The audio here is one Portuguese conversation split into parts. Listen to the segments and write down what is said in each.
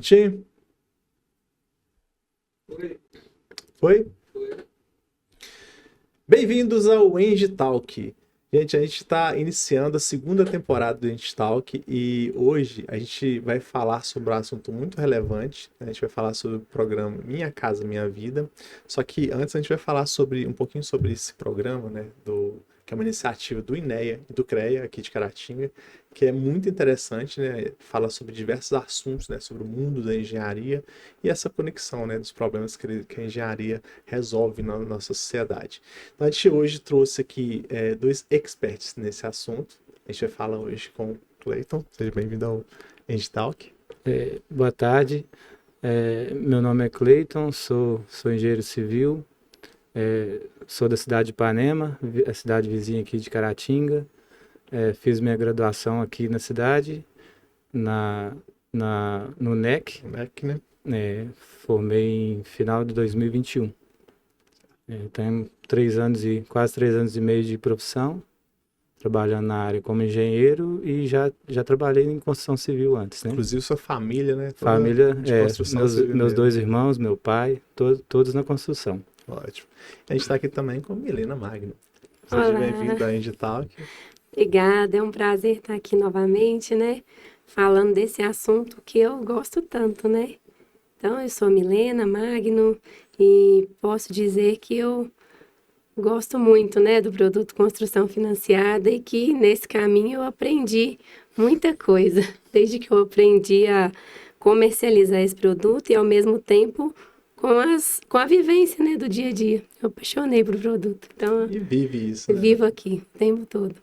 Tim? Foi? Bem-vindos ao Engie Talk. Gente, a gente está iniciando a segunda temporada do Engie Talk e hoje a gente vai falar sobre um assunto muito relevante. A gente vai falar sobre o programa Minha Casa Minha Vida. Só que antes a gente vai falar um pouquinho sobre esse programa, né, que é uma iniciativa do INEA e do CREA aqui de Caratinga, que é muito interessante, né? Fala sobre diversos assuntos, né, sobre o mundo da engenharia e essa conexão, né, dos problemas que a engenharia resolve na nossa sociedade. Então, a gente hoje trouxe aqui dois experts nesse assunto. A gente vai falar hoje com o Cleiton. Seja bem-vindo ao Engie Talk. Boa tarde. Meu nome é Cleiton, sou engenheiro civil, sou da cidade de Ipanema, a cidade vizinha aqui de Caratinga. Fiz minha graduação aqui na cidade, no NEC. NEC, né? Formei em final de 2021. Tenho quase 3 anos e meio de profissão, trabalhando na área como engenheiro e já trabalhei em construção civil antes, né? Inclusive sua família, né? Família, civil meus 2 irmãos, meu pai, todos na construção. Ótimo. A gente está aqui também com Milena Magno. Olá. Seja bem-vindo ao Engie Talk. Obrigada, é um prazer estar aqui novamente, né? Falando desse assunto que eu gosto tanto, né? Então, eu sou Milena Magno e posso dizer que eu gosto muito, né, do produto construção financiada e que nesse caminho eu aprendi muita coisa. Desde que eu aprendi a comercializar esse produto e ao mesmo tempo com a vivência, né, do dia a dia. Eu apaixonei por produto. Então, E vive isso, né? vivo aqui o tempo todo.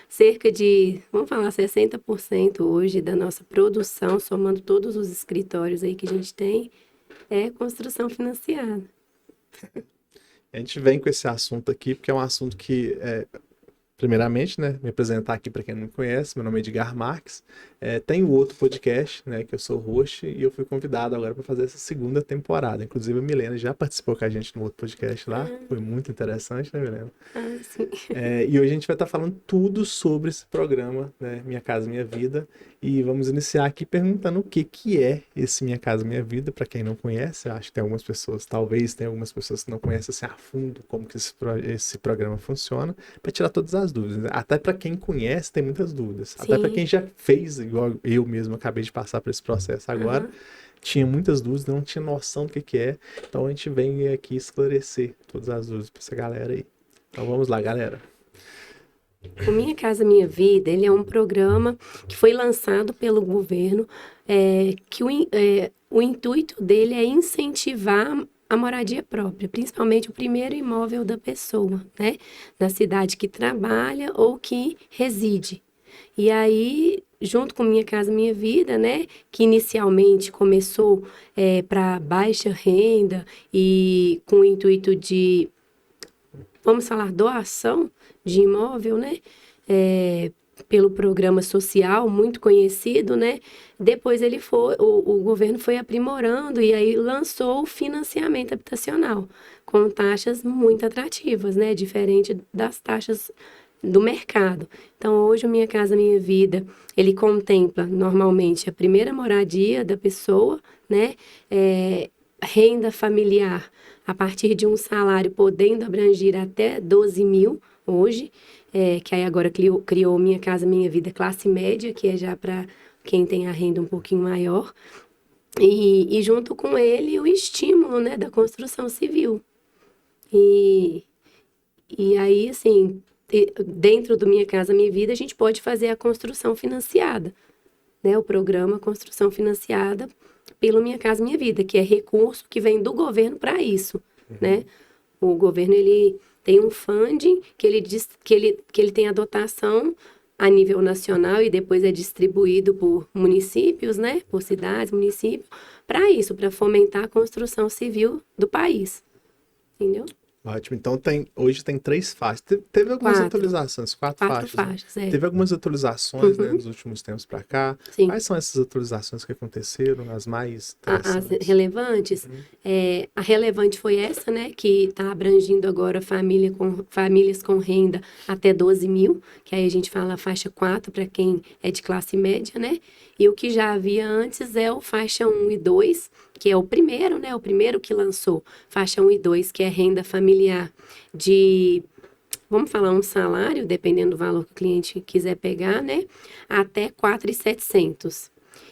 Cerca de, vamos falar, 60% hoje da nossa produção, somando todos os escritórios aí que a gente tem, é construção financiada. A gente vem com esse assunto aqui porque é um assunto que, primeiramente, né, me apresentar aqui para quem não me conhece, meu nome é Edgar Marques, tenho outro podcast, né, que eu sou host e eu fui convidado agora para fazer essa segunda temporada. Inclusive a Milena já participou com a gente no outro podcast lá, foi muito interessante, né, Milena? Sim. E hoje a gente vai estar falando tudo sobre esse programa, né, Minha Casa Minha Vida, e vamos iniciar aqui perguntando o que é esse Minha Casa Minha Vida, para quem não conhece. Eu acho que tem algumas pessoas, talvez tem algumas pessoas que não conhecem assim, a fundo como que esse programa funciona, para tirar todas as dúvidas, né? Até para quem conhece tem muitas dúvidas, Sim. até para quem já fez, igual eu mesmo acabei de passar por esse processo agora, tinha muitas dúvidas, não tinha noção do que é, então a gente vem aqui esclarecer todas as dúvidas para essa galera aí. Então vamos lá, galera. O Minha Casa Minha Vida, ele é um programa que foi lançado pelo governo, que o intuito dele é incentivar a moradia própria, principalmente o primeiro imóvel da pessoa, né? Na cidade que trabalha ou que reside. E aí, junto com Minha Casa Minha Vida, né? Que inicialmente começou para baixa renda e com o intuito de, vamos falar, doação de imóvel, né? Pelo programa social muito conhecido, né? Depois o governo foi aprimorando e aí lançou o financiamento habitacional com taxas muito atrativas, né? Diferente das taxas do mercado. Então, hoje o Minha Casa Minha Vida, ele contempla normalmente a primeira moradia da pessoa, né? Renda familiar a partir de um salário podendo abranger até 12 mil hoje, que aí agora criou Minha Casa Minha Vida classe média, que é já para quem tem a renda um pouquinho maior, e junto com ele o estímulo, né, da construção civil. E aí, assim, dentro do Minha Casa Minha Vida, a gente pode fazer a construção financiada, né, o programa Construção Financiada pelo Minha Casa Minha Vida, que é recurso que vem do governo para isso, né? O governo, ele tem um funding que ele tem a dotação a nível nacional e depois é distribuído por municípios, né? Por cidades, municípios, para isso, para fomentar a construção civil do país. Entendeu? Ótimo. Então hoje tem 3 faixas. Teve algumas 4. atualizações, 4 4 faixas, né? faixas, é. Teve algumas atualizações, né, Uhum. nos últimos tempos para cá. Sim. Quais são essas atualizações que aconteceram, as mais As interessantes? relevantes, a relevante foi essa, né, que está abrangindo agora famílias com renda até 12 mil, que aí a gente fala faixa 4 para quem é de classe média, né? E o que já havia antes é o faixa 1 e 2, que é o primeiro, né? O primeiro que lançou, faixa 1 e 2, que é renda familiar de, vamos falar, um salário, dependendo do valor que o cliente quiser pegar, né? Até 4.700.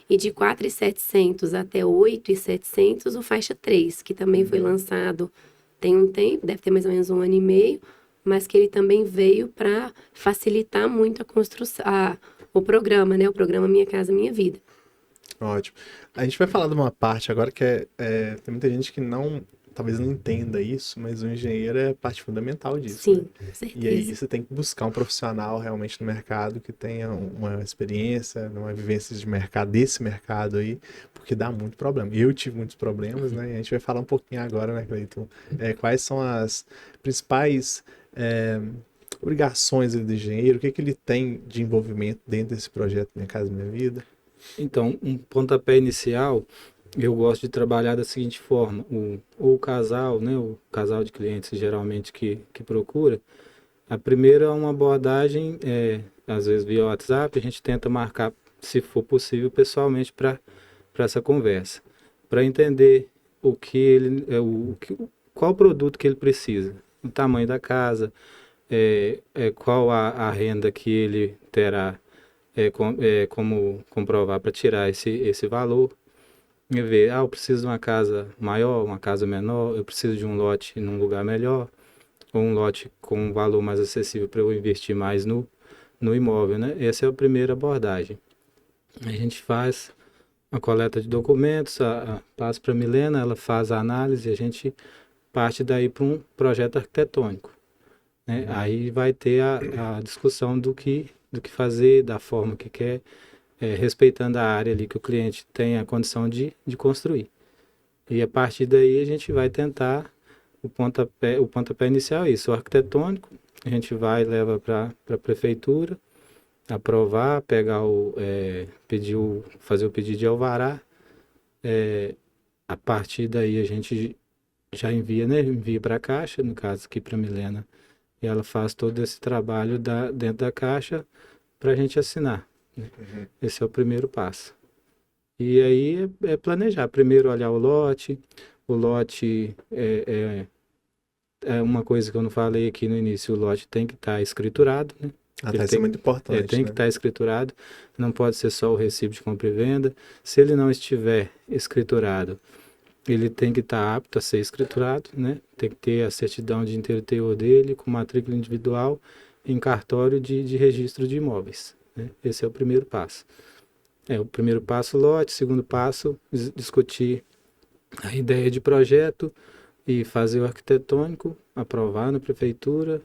E de 4.700 até 8.700, o faixa 3, que também foi lançado tem um tempo, deve ter mais ou menos 1 ano e meio, mas que ele também veio para facilitar muito a construção, o programa, né? O programa Minha Casa Minha Vida. Ótimo. A gente vai falar de uma parte agora que tem muita gente que talvez não entenda isso, mas o engenheiro é parte fundamental disso, Sim, né? com certeza. E aí você tem que buscar um profissional realmente no mercado que tenha uma experiência, uma vivência de mercado, desse mercado aí, porque dá muito problema. Eu tive muitos problemas, né? E a gente vai falar um pouquinho agora, né, Cleiton? Quais são as principais obrigações do engenheiro, o que ele tem de envolvimento dentro desse projeto Minha Casa Minha Vida? Então, um pontapé inicial, eu gosto de trabalhar da seguinte forma: o casal, né, o casal de clientes geralmente que procura, a primeira é uma abordagem, às vezes via WhatsApp, a gente tenta marcar, se for possível, pessoalmente para essa conversa, para entender o que ele, qual produto que ele precisa, o tamanho da casa, qual a renda que ele terá, como comprovar para tirar esse valor. E ver, eu preciso de uma casa maior, uma casa menor, eu preciso de um lote num lugar melhor, ou um lote com um valor mais acessível para eu investir mais no imóvel, né? Essa é a primeira abordagem. A gente faz a coleta de documentos, passa para a Milena, ela faz a análise, a gente parte daí para um projeto arquitetônico, né? Aí vai ter a discussão do que fazer, da forma que quer, respeitando a área ali que o cliente tem a condição de construir. E a partir daí a gente vai tentar o pontapé inicial é isso, o arquitetônico, a gente vai, leva para a prefeitura, aprovar, fazer o pedido de alvará. A partir daí a gente já envia, né? Envia para a Caixa, no caso aqui para a Milena, e ela faz todo esse trabalho dentro da Caixa para a gente assinar, né? Esse é o primeiro passo. E aí é planejar. Primeiro olhar o lote é uma coisa que eu não falei aqui no início, o lote tem que estar escriturado, né? Isso é muito importante, Tem que estar escriturado, não pode ser só o recibo de compra e venda. Se ele não estiver escriturado, ele tem que estar apto a ser escriturado, né? Tem que ter a certidão de inteiro teor dele, com matrícula individual, em cartório de registro de imóveis, né? Esse é o primeiro passo. O primeiro passo, lote. Segundo passo, discutir a ideia de projeto e fazer o arquitetônico, aprovar na prefeitura,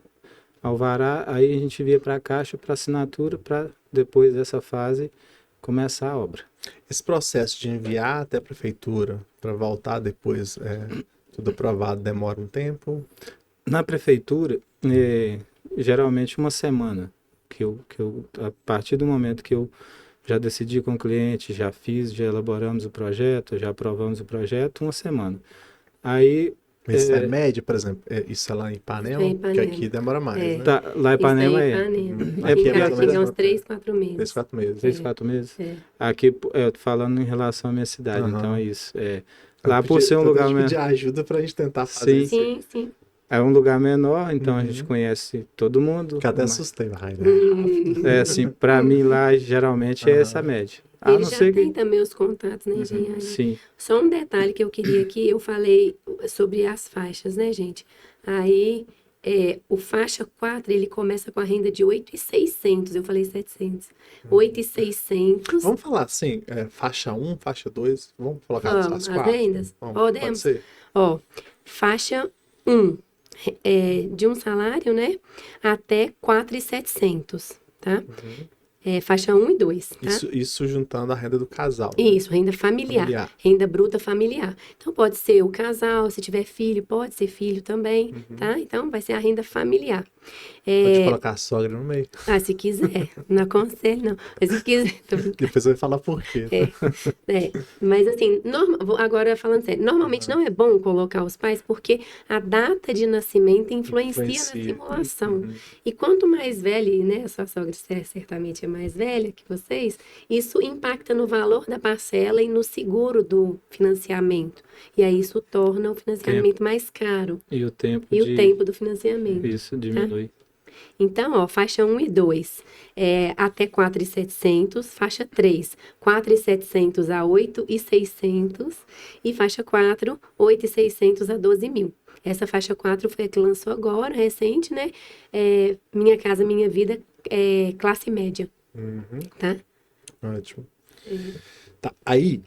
alvará, aí a gente via para a Caixa para assinatura, para depois dessa fase começar a obra. Esse processo de enviar até a prefeitura para voltar depois, tudo aprovado, demora um tempo? Na prefeitura, geralmente uma semana, a partir do momento que eu já decidi com o cliente, já elaboramos o projeto, já aprovamos o projeto, uma semana. Aí... Mas é média, por exemplo, isso é lá em Ipanema, porque aqui demora mais, né? Tá, lá em Ipanema Aqui é mais ou menos uns 3, 4 meses. 3, 4 meses. 3, 4 meses? Aqui, eu tô falando em relação à minha cidade, então é isso. Lá por ser um lugar menor... de ajuda pra gente tentar fazer isso. Sim. É um lugar menor, então a gente conhece todo mundo. Que até assustei, né? Assim, pra mim lá, geralmente é essa média. Ele já tem também os contatos, né, engenharia? Sim. Só um detalhe que eu queria aqui, eu falei sobre as faixas, né, gente? Aí, o faixa 4, ele começa com a renda de 8.600, eu falei 700. 8.600. Vamos falar assim, faixa 1, faixa 2, vamos colocar as 4? As rendas? Pode ser? Faixa 1, de um salário, né, até 4.700, tá? faixa 1 e 2, tá? Isso juntando a renda do casal. Né? Isso, renda familiar, renda bruta familiar. Então, pode ser o casal, se tiver filho, pode ser filho também, tá? Então, vai ser a renda familiar. Pode colocar a sogra no meio. Se quiser. Não aconselho, não. Mas se quiser. Depois vai falar por quê. Mas assim, agora falando sério, normalmente não é bom colocar os pais porque a data de nascimento influencia na simulação. E quanto mais velha, né, a sua sogra certamente é mais velha que vocês, isso impacta no valor da parcela e no seguro do financiamento. E aí isso torna o financiamento mais caro. E o tempo do financiamento. Isso diminui. Tá? Então, faixa 1 e 2, até 4.700, faixa 3, 4.700 a 8.600 e faixa 4, 8.600 a 12.000. Essa faixa 4 foi a que lançou agora, recente, né? Minha Casa Minha Vida, classe média. Tá? Ótimo. Tá, aí,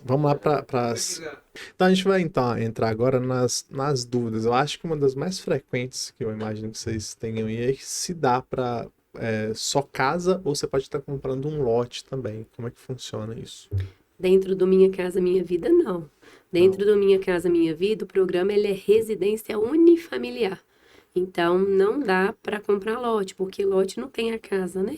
vamos lá para as... Então, a gente vai entrar agora nas dúvidas. Eu acho que uma das mais frequentes que eu imagino que vocês tenham aí é que se dá para só casa ou você pode estar comprando um lote também. Como é que funciona isso? Dentro do Minha Casa Minha Vida, não. Dentro do Minha Casa Minha Vida, o programa ele é residência unifamiliar. Então, não dá para comprar lote, porque lote não tem a casa, né?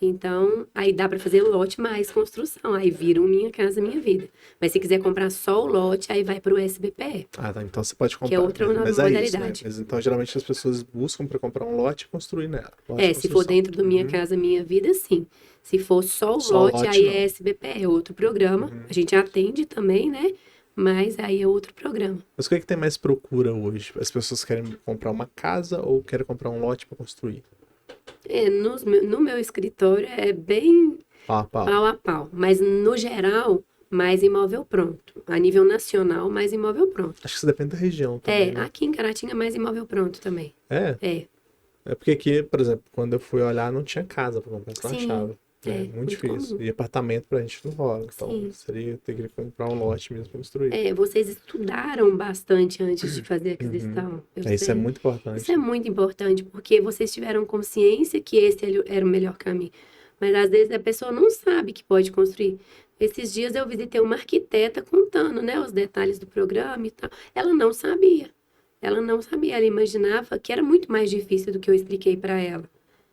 Então, aí dá para fazer lote mais construção. Aí vira um Minha Casa Minha Vida. Mas se quiser comprar só o lote, aí vai para o SBPE. Ah, tá. Então você pode comprar. Que é outra modalidade. É isso, né? Mas, então, geralmente as pessoas buscam para comprar um lote e construir nela. Se for dentro do Minha Casa Minha Vida, sim. Se for só o lote, aí não. É SBPE, é outro programa. A gente atende também, né? Mas aí é outro programa. Mas o que é que tem mais procura hoje? As pessoas querem comprar uma casa ou querem comprar um lote para construir? No meu escritório é bem pau a pau. Mas no geral, mais imóvel pronto. A nível nacional, mais imóvel pronto. Acho que isso depende da região também. Né? Aqui em Caratinga, mais imóvel pronto também. É porque aqui, por exemplo, quando eu fui olhar, não tinha casa para comprar, não achava. Muito difícil. Comum. E apartamento pra gente não rola. Então, seria ter que comprar um lote mesmo para construir. Vocês estudaram bastante antes de fazer a aquisição. Isso é muito importante. Isso é muito importante, porque vocês tiveram consciência que esse era o melhor caminho. Mas, às vezes, a pessoa não sabe que pode construir. Esses dias eu visitei uma arquiteta contando, né, os detalhes do programa e tal. Ela não sabia. Ela imaginava que era muito mais difícil do que eu expliquei para ela.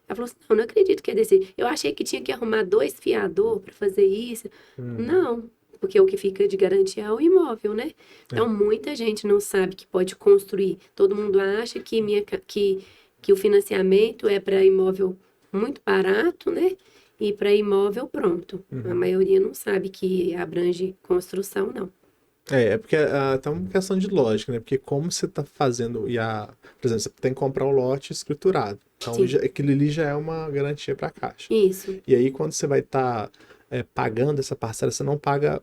Ela falou assim, não acredito que é desse. Eu achei que tinha que arrumar 2 fiador para fazer isso. Não, porque o que fica de garantia é o imóvel, né? Então, muita gente não sabe que pode construir. Todo mundo acha que o financiamento é para imóvel muito barato, né? E para imóvel pronto. A maioria não sabe que abrange construção, não. Porque tem uma questão de lógica, né? Porque como você está fazendo, por exemplo, você tem que comprar um lote escriturado. Então, aquilo ali já é uma garantia para a Caixa. Isso. E aí, quando você vai estar pagando essa parcela, você não paga,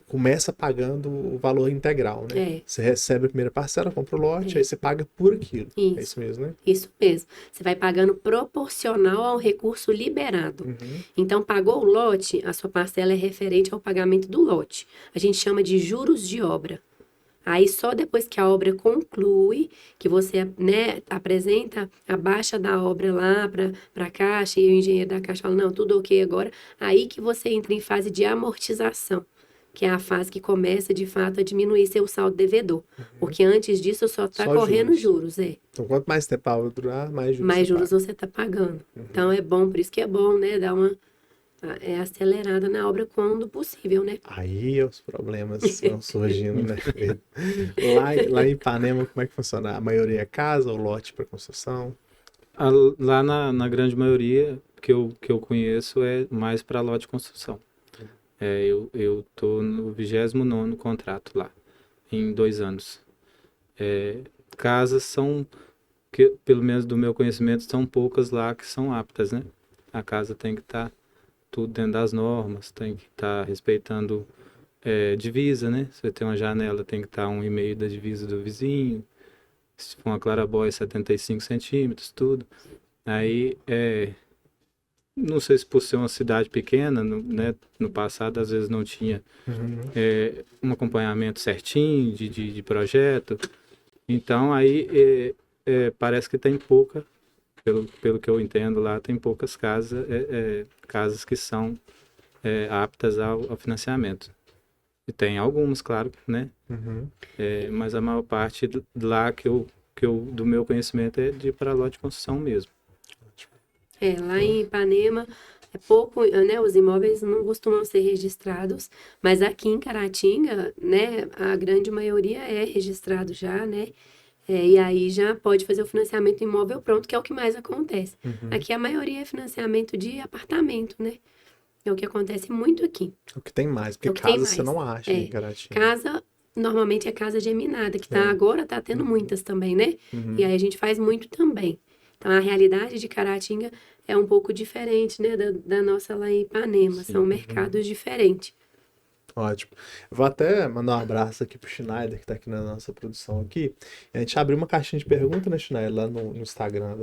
começa pagando o valor integral, né? Você recebe a primeira parcela, compra o lote, aí você paga por aquilo. Isso. É isso mesmo, né? Isso mesmo. Você vai pagando proporcional ao recurso liberado. Então, pagou o lote, a sua parcela é referente ao pagamento do lote. A gente chama de juros de obra. Aí, só depois que a obra conclui, que você, né, apresenta a baixa da obra lá para a Caixa, e o engenheiro da Caixa fala, não, tudo ok agora, aí que você entra em fase de amortização, que é a fase que começa, de fato, a diminuir seu saldo devedor. Porque antes disso, só está correndo juros. Então, quanto mais tempo a obra durar, mais juros mais juros você está pagando. Então, é bom, por isso que é bom, né, dar uma acelerada na obra quando possível, né? Aí os problemas vão surgindo, né? Lá em Ipanema, como é que funciona? A maioria é casa ou lote para construção? Lá na grande maioria que eu conheço é mais para lote de construção. Eu tô no 29º contrato lá, em 2 anos. Casas são, que, pelo menos do meu conhecimento, são poucas lá que são aptas, né? A casa tem que estar tudo dentro das normas, tem que estar respeitando divisa, né? Se você tem uma janela, tem que estar 1,5 da divisa do vizinho. Se for uma clarabóia, 75 centímetros, tudo. Aí, não sei se por ser uma cidade pequena, né? No passado, às vezes não tinha um acompanhamento certinho de projeto. Então, aí, parece que tem pouca pelo que eu entendo lá, tem poucas casas, casas que são aptas ao financiamento. E tem algumas, claro, né? Uhum. Mas a maior parte lá do meu conhecimento é para lote de construção mesmo. Lá em Ipanema é pouco, né? Os imóveis não costumam ser registrados, mas aqui em Caratinga, né? A grande maioria é registrado já, né? E aí já pode fazer o financiamento imóvel pronto, que é o que mais acontece. Uhum. Aqui a maioria é financiamento de apartamento, né? É o que acontece muito aqui. O que tem mais, porque É o que tem casa você mais. não acha em Caratinga. Casa, normalmente é casa geminada, que agora tá tendo muitas também, né? Uhum. E aí a gente faz muito também. Então a realidade de Caratinga é um pouco diferente, né, da nossa lá em Ipanema. Sim. São mercados diferentes. Ótimo. Eu vou até mandar um abraço aqui pro Schneider, que tá aqui na nossa produção aqui. A gente abriu uma caixinha de perguntas, né, Schneider, lá no Instagram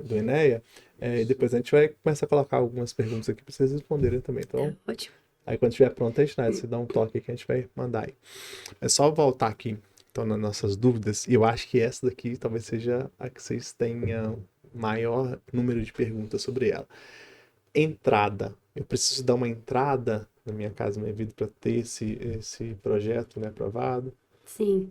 do Enéia. E depois a gente vai começar a colocar algumas perguntas aqui para vocês responderem também. Então, Ótimo. aí quando estiver pronto, aí, Schneider, você dá um toque que a gente vai mandar aí. É só voltar aqui, então, nas nossas dúvidas. E eu acho que essa daqui talvez seja a que vocês tenham maior número de perguntas sobre ela. Entrada. Eu preciso dar uma entrada na minha casa, na minha vida, para ter esse projeto, né, aprovado? Sim.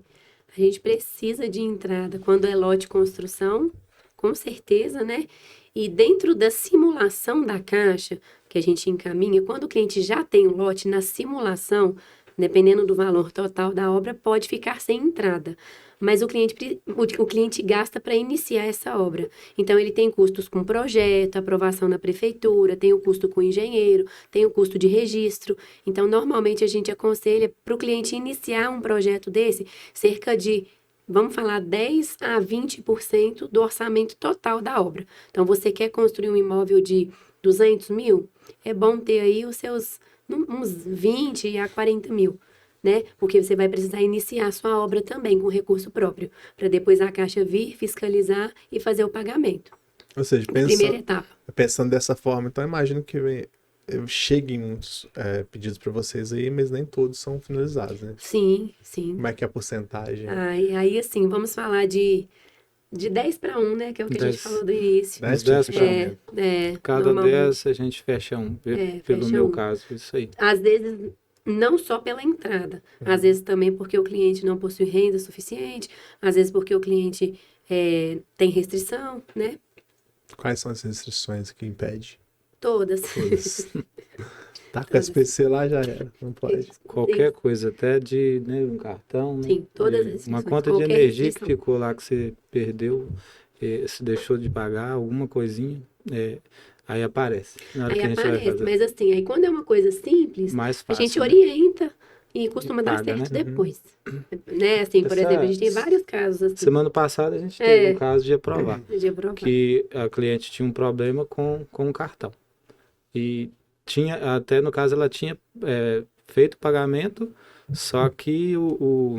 A gente precisa de entrada quando é lote de construção, com certeza, né? E dentro da simulação da caixa que a gente encaminha, quando o cliente já tem o lote na simulação, dependendo do valor total da obra, pode ficar sem entrada. Mas o cliente gasta para iniciar essa obra. Então, ele tem custos com projeto, aprovação na prefeitura, tem o custo com o engenheiro, tem o custo de registro. Então, normalmente, a gente aconselha para o cliente iniciar um projeto desse, cerca de, vamos falar, 10 a 20% do orçamento total da obra. Então, você quer construir um imóvel de 200 mil? É bom ter aí os seus uns 20 a 40 mil. Né? Porque você vai precisar iniciar a sua obra também com recurso próprio, para depois a Caixa vir, fiscalizar e fazer o pagamento. Ou seja, Primeira etapa. Pensando dessa forma, então imagino que cheguem muitos pedidos para vocês aí, mas nem todos são finalizados, né? Sim, sim. Como é que é a porcentagem? Aí assim, vamos falar de 10 para 1, né? Que é o que a gente falou do início. 10 Cada 10 a gente fecha um, pelo fecha meu um. caso, isso aí. Às vezes, não só pela entrada, às vezes também porque o cliente não possui renda suficiente, às vezes porque o cliente tem restrição, né? Quais são as restrições que impede? Todas. Tá com SPC lá já era, não pode. Qualquer coisa, até de um cartão, Sim, todas as uma restrições, conta de qualquer energia restrição. que ficou lá que você perdeu, se deixou de pagar, alguma coisinha, aí aparece. Na hora Aí que a gente vai aparece, fazer. mas assim, aí quando é uma coisa simples, Mais a fácil, gente né? orienta e costuma dar paga, certo né? depois. Né? Assim, por exemplo, a gente tem vários casos assim. Semana passada a gente teve um caso de aprovar. De aprovar. Que a cliente tinha um problema com o cartão. E até no caso ela tinha feito o pagamento, só que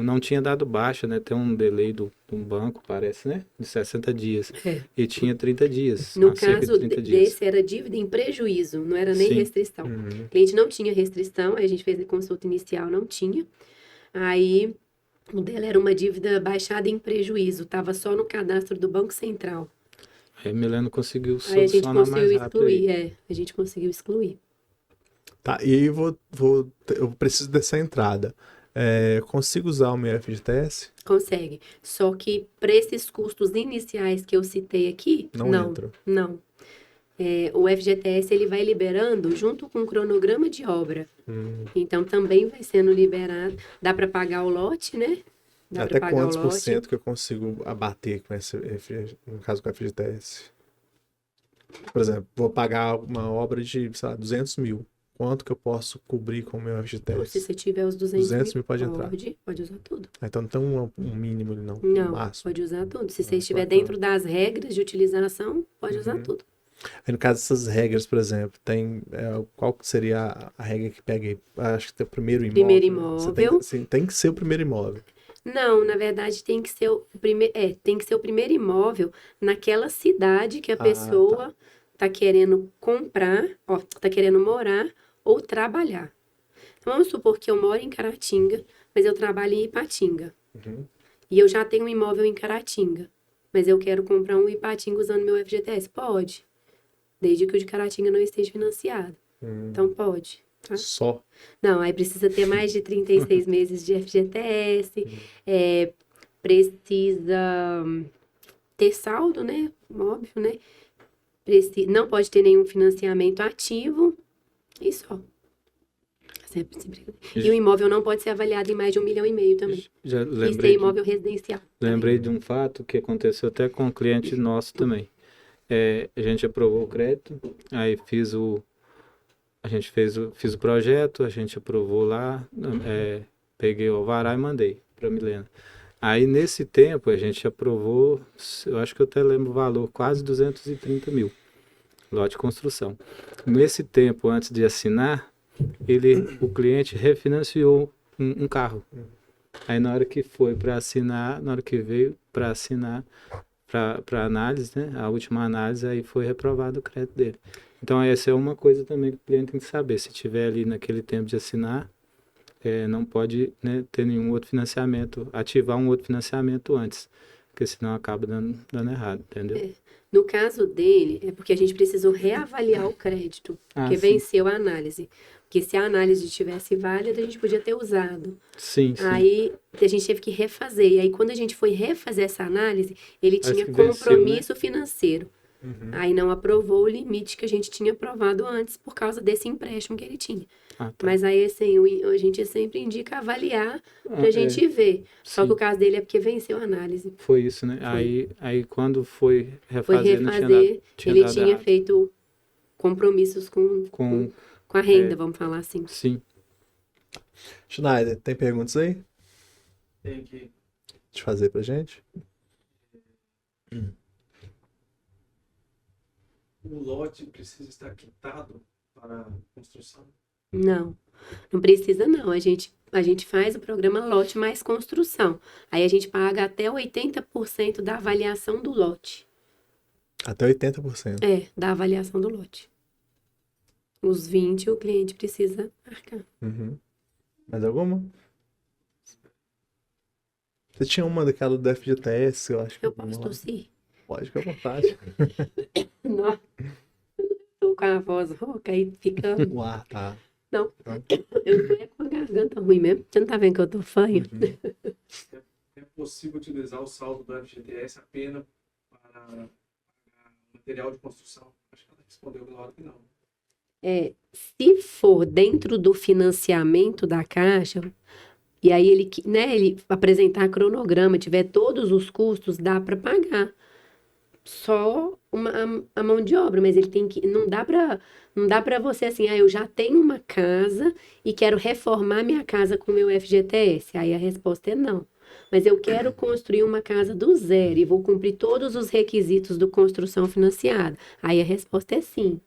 não tinha dado baixa, né? Tem um delay do banco, parece, né? De 60 dias. E tinha 30 dias. No cerca de caso 30 dias. desse, era dívida em prejuízo, não era nem Sim. restrição. O cliente não tinha restrição, aí a gente fez a consulta inicial, não tinha. Aí, o dela era uma dívida baixada em prejuízo, estava só no cadastro do Banco Central. Aí a Milena conseguiu Aí a gente solucionar mais conseguiu rápido. aí. excluir, a gente conseguiu excluir. Tá, e aí eu preciso dessa entrada. Consigo usar o meu FGTS? Consegue. Só que para esses custos iniciais que eu citei aqui, Não entra. Não. O FGTS ele vai liberando junto com o cronograma de obra. Então também vai sendo liberado. Dá para pagar o lote, né? Dá Até para pagar quantos o por lote. cento que eu consigo abater com no caso com o FGTS? Por exemplo, vou pagar uma obra de, sei lá, 200 mil. Quanto que eu posso cobrir com o meu FGTS? Se você tiver os 200 mil pode entrar. Pode usar tudo. Então não tem um mínimo ali, não. Não, máximo. pode usar tudo. Se você estiver bacana. dentro das regras de utilização, pode usar tudo. Aí, no caso dessas regras, por exemplo, qual que seria a regra que pega aí? Acho que tem o primeiro imóvel. Primeiro Né? imóvel. Tem que ser o primeiro imóvel. Não, na verdade tem que ser tem que ser o primeiro imóvel naquela cidade que a pessoa tá querendo comprar, tá querendo morar ou trabalhar. Então, vamos supor que eu moro em Caratinga, mas eu trabalho em Ipatinga. E eu já tenho um imóvel em Caratinga, mas eu quero comprar um Ipatinga usando meu FGTS. Pode, desde que o de Caratinga não esteja financiado. Então pode. Tá? Só. Não, aí precisa ter mais de 36 meses de FGTS, precisa ter saldo, né? Óbvio, né? Não pode ter nenhum financiamento ativo e só. E o imóvel não pode ser avaliado em mais de 1,5 milhão também. Já E ser imóvel residencial. Lembrei de um fato que aconteceu até com um cliente nosso também. A gente aprovou o crédito, aí fiz o projeto, a gente aprovou lá, peguei o alvará e mandei para Milena. Aí nesse tempo a gente aprovou, eu acho que eu até lembro o valor, quase 230 mil, lote de construção. Nesse tempo, antes de assinar, o cliente refinanciou um carro. Aí na hora que foi para assinar, na hora que veio para assinar, para análise, né? A última análise, aí foi reprovado o crédito dele. Então essa é uma coisa também que o cliente tem que saber. Se tiver ali naquele tempo de assinar, não pode, né, ter nenhum outro financiamento, ativar um outro financiamento antes, porque senão acaba dando errado, entendeu? No caso dele, é porque a gente precisou reavaliar o crédito, porque venceu a análise. Porque se a análise estivesse válida, a gente podia ter usado. Sim. Aí a gente teve que refazer. E aí, quando a gente foi refazer essa análise, ele tinha compromisso venceu, né? Financeiro. Aí não aprovou o limite que a gente tinha aprovado antes por causa desse empréstimo que ele tinha. Tá. Mas aí, assim, a gente sempre indica avaliar pra gente ver. Só que o caso dele é porque venceu a análise. Foi isso, né? Aí quando foi refazer, ele tinha feito compromissos com a renda, vamos falar assim. Sim. Schneider, tem perguntas aí? Tem aqui. De fazer pra gente? O lote precisa estar quitado para a construção? Não precisa não. A gente faz o programa lote mais construção. Aí a gente paga até 80% da avaliação do lote. Até 80%? Da avaliação do lote. Os 20% o cliente precisa arcar. Mais alguma? Você tinha uma daquela do FGTS, eu acho que... Eu posso tossir? Pode, ficar à vontade. Nossa, tô com a voz rouca aí fica... O ar tá... Não, eu tô com a garganta ruim mesmo. Você não tá vendo que eu tô fanha? É possível utilizar o saldo do FGTS apenas para material de construção? Acho que ela respondeu na hora que não. Se for dentro do financiamento da Caixa, e aí ele apresentar cronograma, tiver todos os custos, dá para pagar. Só a mão de obra, mas ele tem que... Não dá para você assim, eu já tenho uma casa e quero reformar minha casa com meu FGTS. Aí a resposta é não. Mas eu quero construir uma casa do zero e vou cumprir todos os requisitos do construção financiada. Aí a resposta é sim.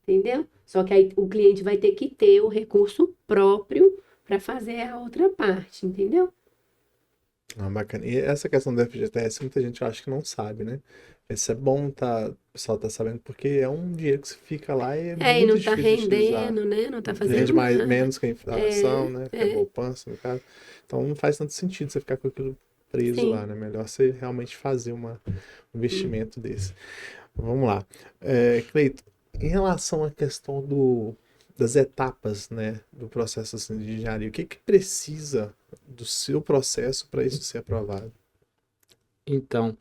Entendeu? Só que aí o cliente vai ter que ter o recurso próprio para fazer a outra parte, entendeu? Bacana. E essa questão do FGTS, muita gente acha que não sabe, né? Isso é bom o pessoal tá sabendo, porque é um dinheiro que fica lá e e muito não tá rendendo, né? Não tá fazendo nada. Menos que a inflação, né? Que é poupança, no caso. Então não faz tanto sentido você ficar com aquilo preso lá, né? Melhor você realmente fazer um investimento desse. Vamos lá. Cleiton, em relação à questão das etapas, né, do processo assim, de engenharia, o que precisa do seu processo para isso ser aprovado? Então,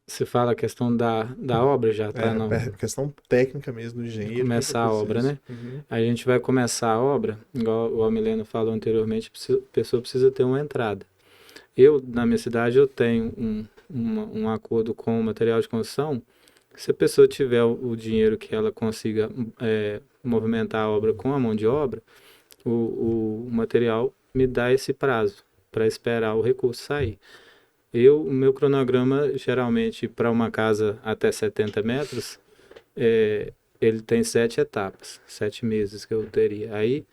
você fala a questão da obra já, tá? Questão técnica mesmo do engenheiro. Começar a obra, né? A gente vai começar a obra, igual o Milena falou anteriormente, a pessoa precisa ter uma entrada. Na minha cidade, eu tenho um acordo com o material de construção. Se a pessoa tiver o dinheiro que ela consiga movimentar a obra com a mão de obra, o material me dá esse prazo para esperar o recurso sair. O meu cronograma, geralmente, para uma casa até 70 metros, ele tem 7 etapas, 7 meses que eu teria. Aí,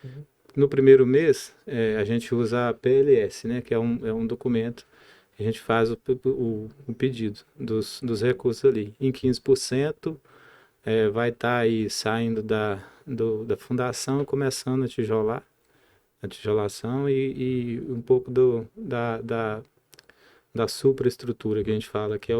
no primeiro mês, a gente usa a PLS, né, que é um documento. A gente faz o pedido dos recursos ali. Em 15%, vai estar aí saindo da fundação, começando a tijolação e um pouco da superestrutura que a gente fala, que é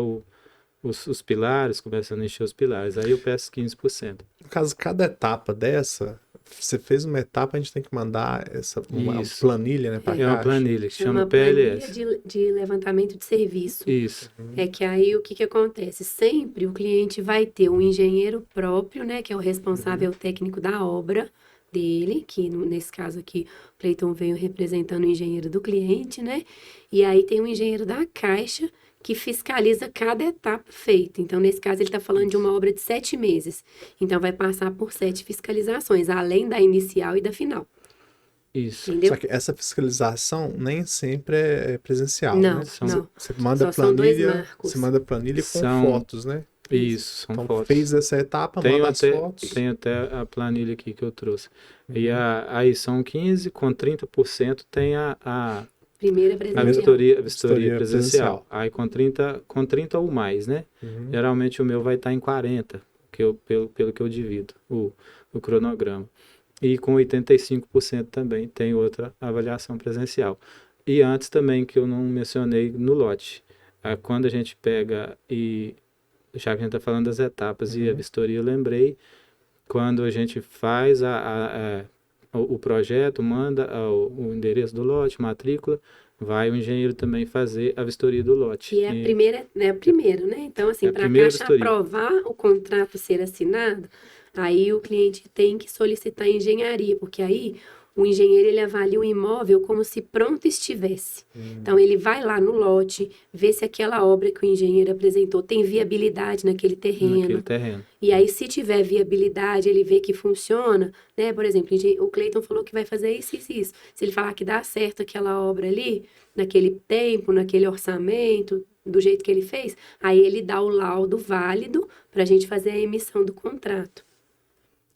os pilares, começando a encher os pilares. Aí eu peço 15%. No caso, cada etapa dessa, você fez uma etapa, a gente tem que mandar uma Isso. planilha, né, para É uma Caixa. planilha que É chama uma planilha PLS. de levantamento de serviço. Isso. É que aí o que que acontece? Sempre o cliente vai ter um engenheiro próprio, né, que é o responsável técnico da obra dele, que nesse caso aqui o Cleiton veio representando o engenheiro do cliente, né? E aí tem um engenheiro da Caixa que fiscaliza cada etapa feita. Então, nesse caso, ele está falando de uma obra de 7 meses. Então, vai passar por 7 fiscalizações, além da inicial e da final. Isso. Entendeu? Só que essa fiscalização nem sempre é presencial, Não, né? não. Você manda Só são dois planilha, marcos. você manda planilha com São- fotos, né? Isso, são Então, fotos. fez essa etapa, Tenho manda as fotos. tenho até a planilha aqui que eu trouxe. E aí são 15, com 30% tem a Primeira A presencial. vistoria Vistoria presencial. Aí com 30 ou mais, né? Geralmente o meu vai estar em 40, pelo que eu divido, o cronograma. E com 85% também tem outra avaliação presencial. E antes também, que eu não mencionei no lote, quando a gente pega já que a gente está falando das etapas e a vistoria, eu lembrei, quando a gente faz o projeto, manda o endereço do lote, matrícula, vai o engenheiro também fazer a vistoria do lote. Que é a primeira, né? Primeiro, né? Então, assim, É a para a primeira Caixa vistoria. aprovar o contrato ser assinado, aí o cliente tem que solicitar a engenharia, porque aí o engenheiro ele avalia o imóvel como se pronto estivesse. Então, ele vai lá no lote, vê se aquela obra que o engenheiro apresentou tem viabilidade naquele terreno. Naquele terreno. E aí, se tiver viabilidade, ele vê que funciona, né? Por exemplo, o Cleiton falou que vai fazer isso, isso, isso. Se ele falar que dá certo aquela obra ali, naquele tempo, naquele orçamento, do jeito que ele fez, aí ele dá o laudo válido para a gente fazer a emissão do contrato.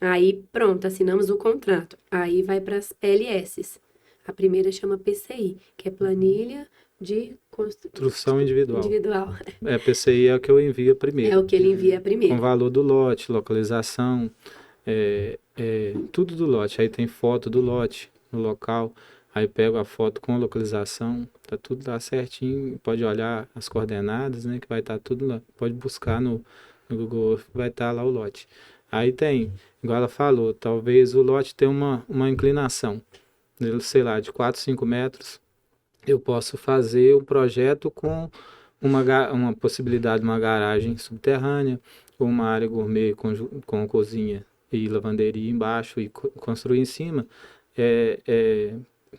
Aí, pronto, assinamos o contrato. Aí vai para as PLS. A primeira chama PCI, que é Planilha de Construção individual. individual. PCI é o que eu envio primeiro. É o que ele envia Com primeiro. valor do lote, localização, tudo do lote. Aí tem foto do lote no local. Aí pego a foto com a localização, tá tudo lá certinho. Pode olhar as coordenadas, né? Que vai estar tudo lá. Pode buscar no Google, vai estar lá o lote. Aí tem, igual ela falou, talvez o lote tenha uma inclinação, sei lá, de 4, 5 metros. Eu posso fazer o projeto com uma possibilidade de uma garagem subterrânea, ou uma área gourmet com cozinha e lavanderia embaixo e construir em cima.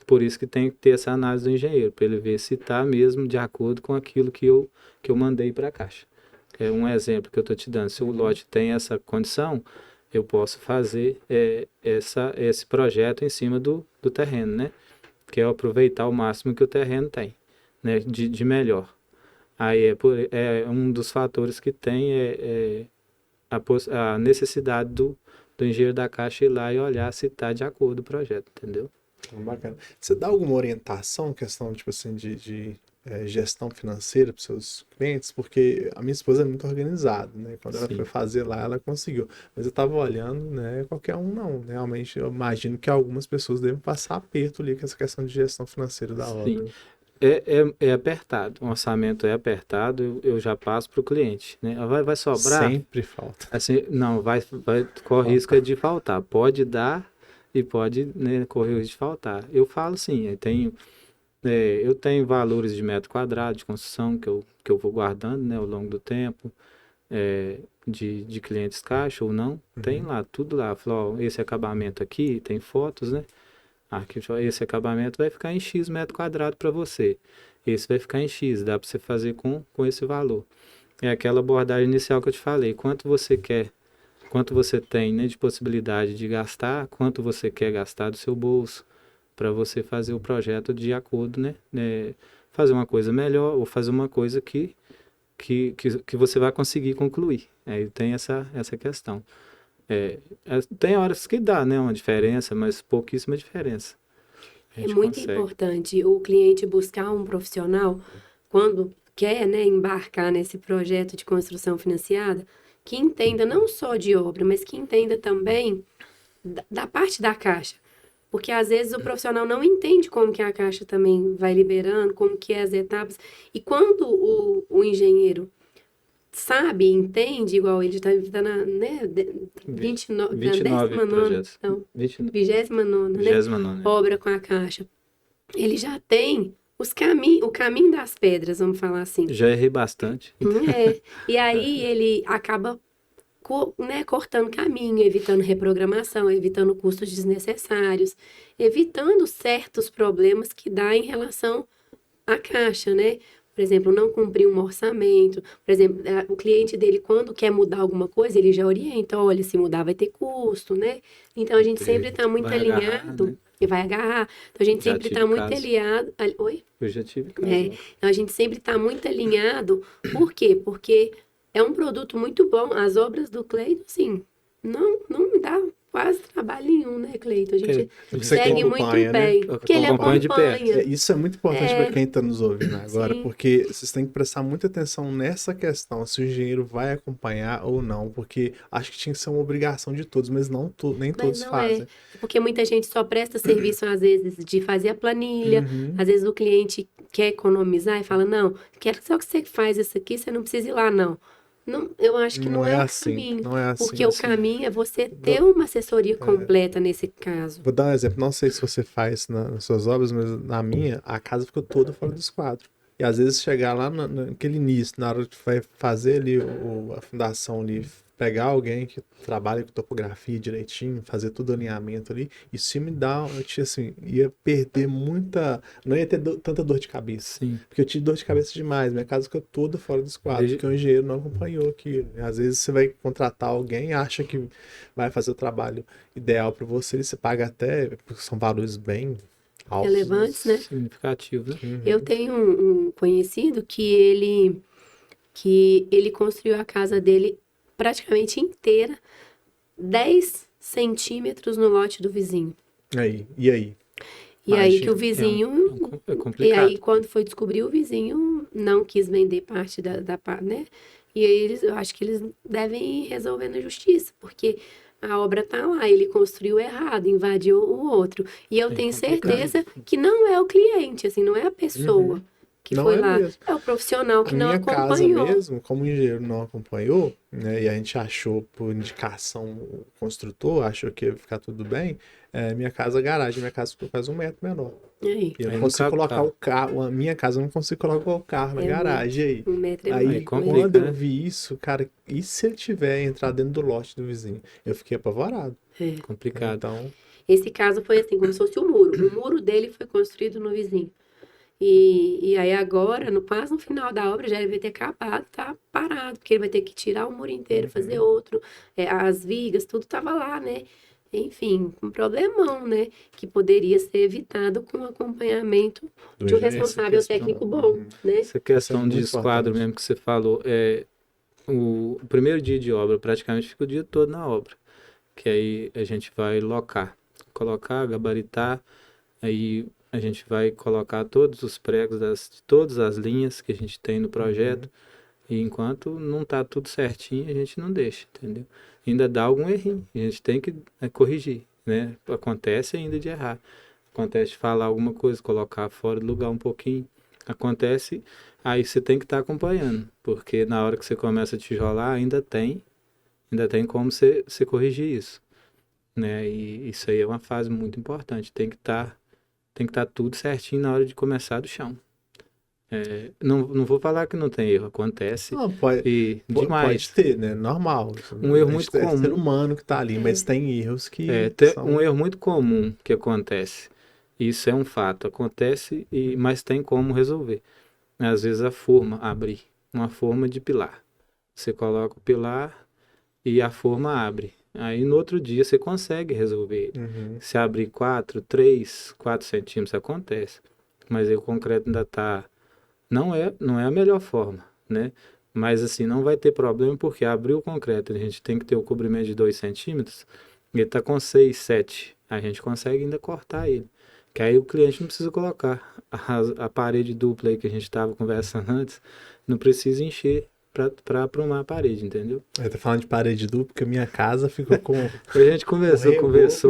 Por isso que tem que ter essa análise do engenheiro, para ele ver se está mesmo de acordo com aquilo que eu mandei para a Caixa. É um exemplo que eu estou te dando. Se o lote tem essa condição, eu posso fazer esse projeto em cima do terreno, né? Que é aproveitar o máximo que o terreno tem, né? De melhor. Aí um dos fatores que tem a necessidade do engenheiro da Caixa ir lá e olhar se está de acordo o projeto, entendeu? Bacana. Você dá alguma orientação, questão, tipo assim, de gestão financeira para os seus clientes? Porque a minha esposa é muito organizada, né? Quando ela Sim. foi fazer lá, ela conseguiu. Mas eu estava olhando, né? Qualquer um não. Realmente, eu imagino que algumas pessoas devem passar aperto ali com essa questão de gestão financeira da Sim. obra. É apertado, o orçamento é apertado, eu já passo para o cliente, né? Vai sobrar? Sempre falta. Assim, não, corre risco de faltar. Pode dar e pode, né, correr o risco de faltar. Eu falo sim, eu tenho valores de metro quadrado de construção que eu vou guardando, né, ao longo do tempo, de clientes Caixa ou não. Tem lá, tudo lá. Falo, ó, esse acabamento aqui, tem fotos, né? Esse acabamento vai ficar em X metro quadrado para você. Esse vai ficar em X, dá para você fazer com esse valor. É aquela abordagem inicial que eu te falei. Quanto você quer, quanto você tem, né, de possibilidade de gastar, quanto você quer gastar do seu bolso, para você fazer o projeto de acordo, né? Fazer uma coisa melhor ou fazer uma coisa que você vai conseguir concluir. Aí tem essa questão. Tem horas que dá, né, uma diferença, mas pouquíssima diferença. A É gente muito consegue. importante o cliente buscar um profissional quando quer, né, embarcar nesse projeto de construção financiada, que entenda não só de obra, mas que entenda também da parte da Caixa. Porque às vezes o profissional não entende como que a caixa também vai liberando, como que é as etapas. E quando o engenheiro sabe, entende, igual ele está na, né, 29, 29 19ª, projetos. não, 29, 29ª, né, 29, né? obra com a caixa. Ele já tem o caminho das pedras, vamos falar assim. Já errei bastante. É. E aí ele acaba né, cortando caminho, evitando reprogramação, evitando custos desnecessários, evitando certos problemas que dá em relação à caixa, né? Por exemplo, não cumprir um orçamento. Por exemplo, o cliente dele, quando quer mudar alguma coisa, ele já orienta, olha, se mudar vai ter custo, né? Então, a gente sempre está muito Vai agarrar, alinhado né? e vai agarrar. Então, a gente Já sempre está tive muito caso. alinhado. Oi? Eu já tive caso. É, então a gente sempre está muito alinhado. Por quê? Porque é um produto muito bom. As obras do Cleiton, assim, não me dá quase trabalho nenhum, né, Cleiton? A gente Você segue muito acompanha, né? bem. Porque ele Acompanha de perto. acompanha. Isso é muito importante para quem está nos ouvindo agora, Sim. porque vocês têm que prestar muita atenção nessa questão, se o engenheiro vai acompanhar ou não, porque acho que tinha que ser uma obrigação de todos, mas nem Mas todos não fazem. é. Porque muita gente só presta serviço, às vezes, de fazer a planilha. Uhum. Às vezes o cliente quer economizar e fala, não, quero só que você faz isso aqui, você não precisa ir lá, não. Não, eu acho que não é o assim, caminho. não é assim. Porque o caminho é você ter uma assessoria completa nesse caso. Vou dar um exemplo, não sei se você faz nas suas obras, mas na minha, a casa ficou toda fora do esquadro. E às vezes chegar lá naquele início, na hora que vai fazer ali a fundação ali, pegar alguém que trabalha com topografia direitinho, fazer todo o alinhamento ali, isso me dá, assim, ia perder muita, não ia ter tanta dor de cabeça. Sim. Porque eu tive dor de cabeça demais, minha casa ficou toda fora do esquadro, Desde- porque o engenheiro não acompanhou aquilo. Às vezes você vai contratar alguém, acha que vai fazer o trabalho ideal para você, e você paga até, porque são valores bem altos. Relevantes, né? Significativo, né? Uhum. Eu tenho um conhecido que ele construiu a casa dele praticamente inteira, 10 centímetros no lote do vizinho. Aí, e aí? E aí que Imagina. o vizinho... É E complicado. aí, quando foi descobrir, o vizinho não quis vender parte né? E aí, eu acho que eles devem resolver na justiça, porque a obra tá lá, ele construiu errado, invadiu o outro. E eu É tenho complicado. certeza que não é o cliente, assim, não é a pessoa que Não foi é lá. mesmo. É o profissional A que não minha casa acompanhou. mesmo, como o engenheiro não acompanhou, né, e a gente achou por indicação o construtor, achou que ia ficar tudo bem, minha casa, a garagem, minha casa ficou quase 1 metro menor. E aí? E eu Aí não não consigo cabe colocar carro. o carro, a minha casa eu não consigo colocar o carro na É garagem aí. 1 metro e Aí, meio. complica, quando eu né? vi isso, cara, e se ele tiver entrado dentro do lote do vizinho? Eu fiquei apavorado. É. Complicado. Então, Esse caso foi assim, como se fosse o muro. O muro dele foi construído no vizinho. E aí agora, quase no final da obra, já ele vai ter acabado, tá parado, porque ele vai ter que tirar o muro inteiro, fazer outro. As vigas, tudo tava lá, né? Enfim, um problemão, né? Que poderia ser evitado com acompanhamento do de um engenheiro, responsável essa questão. técnico bom, né? Essa questão muito de esquadro importante. mesmo que você falou, o primeiro dia de obra praticamente fica o dia todo na obra, que aí a gente vai colocar, gabaritar, aí a gente vai colocar todos os pregos de todas as linhas que a gente tem no projeto, e enquanto não está tudo certinho, a gente não deixa, entendeu? Ainda dá algum errinho, a gente tem que corrigir, né? Acontece ainda de errar, acontece de falar alguma coisa, colocar fora do lugar um pouquinho, acontece, aí você tem que estar acompanhando, porque na hora que você começa a tijolar, ainda tem como você corrigir isso, né? E isso aí é uma fase muito importante, tem que estar tudo certinho na hora de começar do chão. Não vou falar que não tem erro, acontece Não, pode demais. ter, né? Normal. Um erro A muito gente é comum. ser humano que tá ali, mas tem erros que são... Um erro muito comum que acontece. Isso é um fato, acontece, mas tem como resolver. Às vezes a forma abre, uma forma de pilar. Você coloca o pilar e a forma abre. Aí no outro dia você consegue resolver. Uhum. Se abrir 4 centímetros, acontece. Mas aí o concreto ainda está... Não é a melhor forma, né? Mas assim, não vai ter problema porque abriu o concreto, a gente tem que ter o cobrimento de 2 centímetros, ele está com 6, 7, a gente consegue ainda cortar ele. Que aí o cliente não precisa colocar a parede dupla aí que a gente estava conversando antes, não precisa encher para aprumar a parede, entendeu? Eu tô falando de parede dupla, porque minha casa ficou com A gente conversou